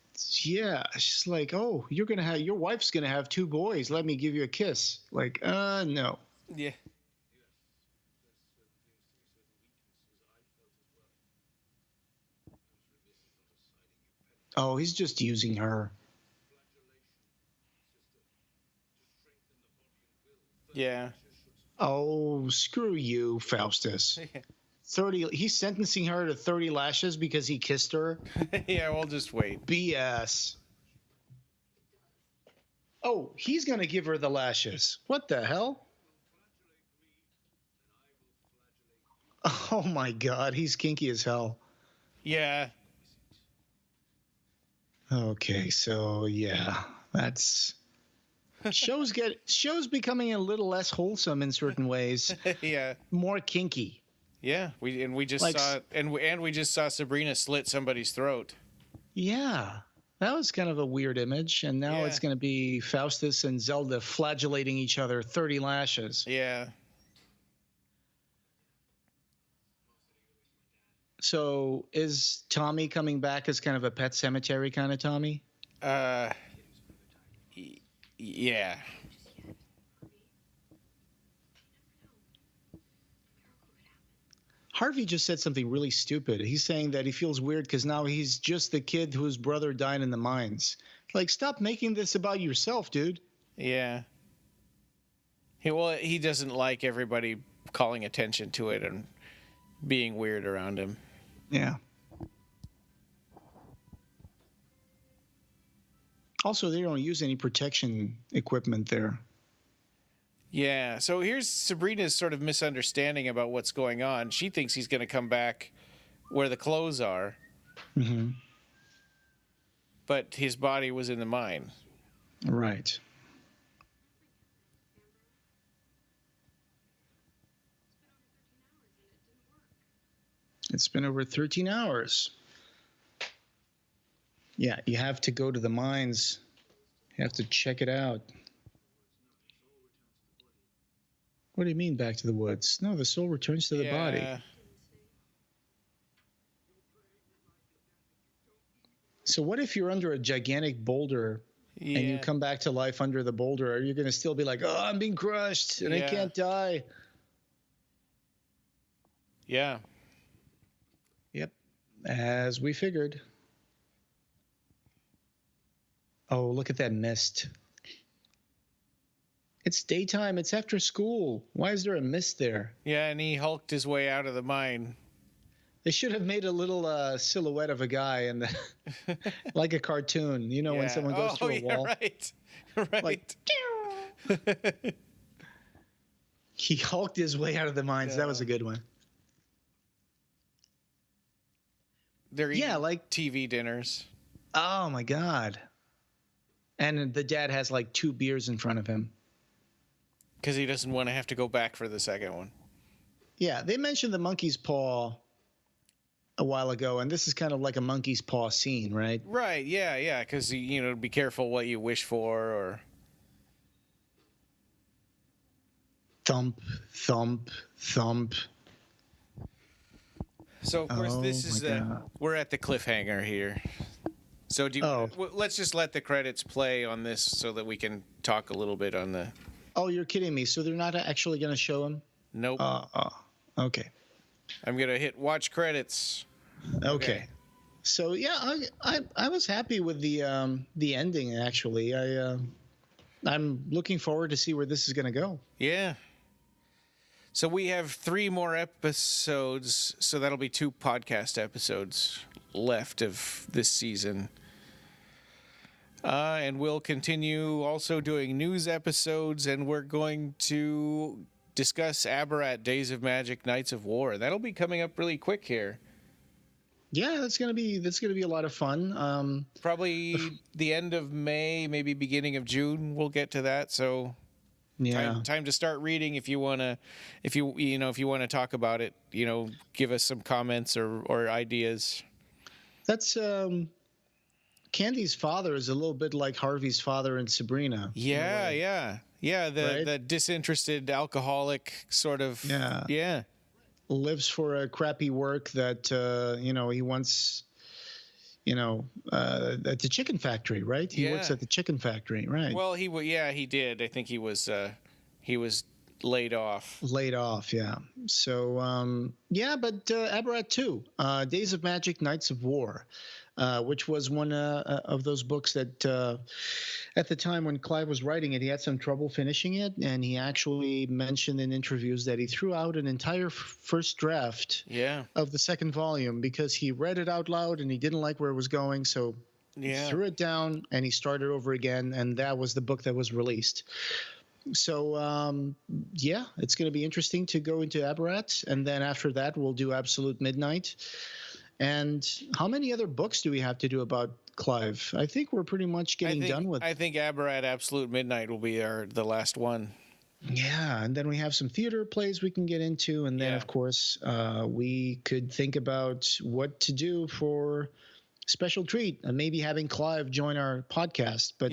like, oh, your wife's gonna have two boys. Let me give you a kiss. Like, no. Yeah. Oh, he's just using her. Yeah. Oh, screw you, Faustus. 30. He's sentencing her to 30 lashes because he kissed her. Yeah, we'll just wait. BS. Oh, he's gonna give her the lashes. What the hell? Oh my God, he's kinky as hell. Yeah. Okay, so that's shows becoming a little less wholesome in certain ways. Yeah. More kinky. Yeah, we just saw Sabrina slit somebody's throat. Yeah. That was kind of a weird image, and now it's going to be Faustus and Zelda flagellating each other 30 lashes. Yeah. So is Tommy coming back as kind of a Pet Cemetery kind of Tommy? Yeah. Harvey just said something really stupid. He's saying that he feels weird because now he's just the kid whose brother died in the mines. Like, stop making this about yourself, dude. Yeah. He doesn't like everybody calling attention to it and being weird around him. Yeah. Also, they don't use any protection equipment there. Yeah, so here's Sabrina's sort of misunderstanding about what's going on. She thinks he's going to come back where the clothes are. Mm-hmm. But his body was in the mine. Right. It's been over 13 hours. Yeah, you have to go to the mines. You have to check it out. What do you mean back to the woods? No, the soul returns to the body. So what if you're under a gigantic boulder and you come back to life under the boulder? Are you going to still be like, oh, I'm being crushed and I can't die? Yeah. Yep. As we figured. Oh, look at that mist. It's daytime. It's after school. Why is there a mist there? Yeah, and he hulked his way out of the mine. They should have made a little silhouette of a guy in the like a cartoon. You know, when someone goes through a wall. Right. Like, he hulked his way out of the mines. Yeah. That was a good one. They're eating like TV dinners. Oh my God. And the dad has like 2 beers in front of him. Because he doesn't want to have to go back for the second one. Yeah, they mentioned the monkey's paw a while ago, and this is kind of like a monkey's paw scene, right? Right, yeah, because, be careful what you wish for, or... Thump, thump, thump. So, of course, this is we're at the cliffhanger here. So, let's just let the credits play on this so that we can talk a little bit on the... Oh, you're kidding me. So they're not actually going to show him? Nope. Okay. I'm going to hit watch credits. Okay. So, yeah, I was happy with the ending, actually. I'm looking forward to see where this is going to go. Yeah. So we have 3 more episodes, so that'll be 2 podcast episodes left of this season. And we'll continue also doing news episodes, and we're going to discuss Abarat, Days of Magic, Nights of War. That'll be coming up really quick here. Yeah, that's gonna be a lot of fun. Probably the end of May, maybe beginning of June. We'll get to that. So, time to start reading. If you wanna talk about it, give us some comments or ideas. That's Candy's father is a little bit like Harvey's father in Sabrina. Yeah. The disinterested alcoholic sort of. Yeah. Lives for a crappy work that he wants. At the chicken factory, right? He works at the chicken factory, right? Well, he did. I think he was laid off. Laid off, yeah. So but Abarat 2, Days of Magic, Nights of War. Which was one of those books that at the time when Clive was writing it, he had some trouble finishing it, and he actually mentioned in interviews that he threw out an entire first draft of the second volume because he read it out loud and he didn't like where it was going, so he threw it down and he started over again, and that was the book that was released. So, it's going to be interesting to go into Abarat, and then after that we'll do Absolute Midnight. And how many other books do we have to do about Clive? I think we're pretty much done with. I think Abarat Absolute Midnight will be the last one. Yeah, and then we have some theater plays we can get into, and then of course we could think about what to do for special treat, and maybe having Clive join our podcast. But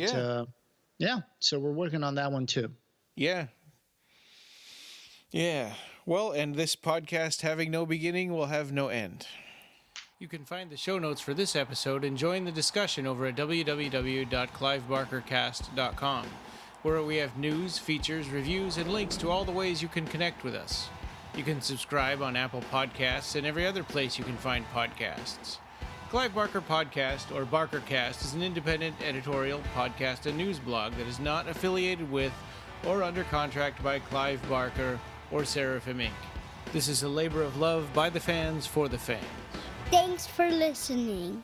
so we're working on that one too. Yeah. Well, and this podcast having no beginning will have no end. You can find the show notes for this episode and join the discussion over at www.clivebarkercast.com, where we have news, features, reviews, and links to all the ways you can connect with us. You can subscribe on Apple Podcasts and every other place you can find podcasts. Clive Barker Podcast, or BarkerCast, is an independent editorial podcast and news blog that is not affiliated with or under contract by Clive Barker or Seraphim Inc. This is a labor of love by the fans for the fans. Thanks for listening.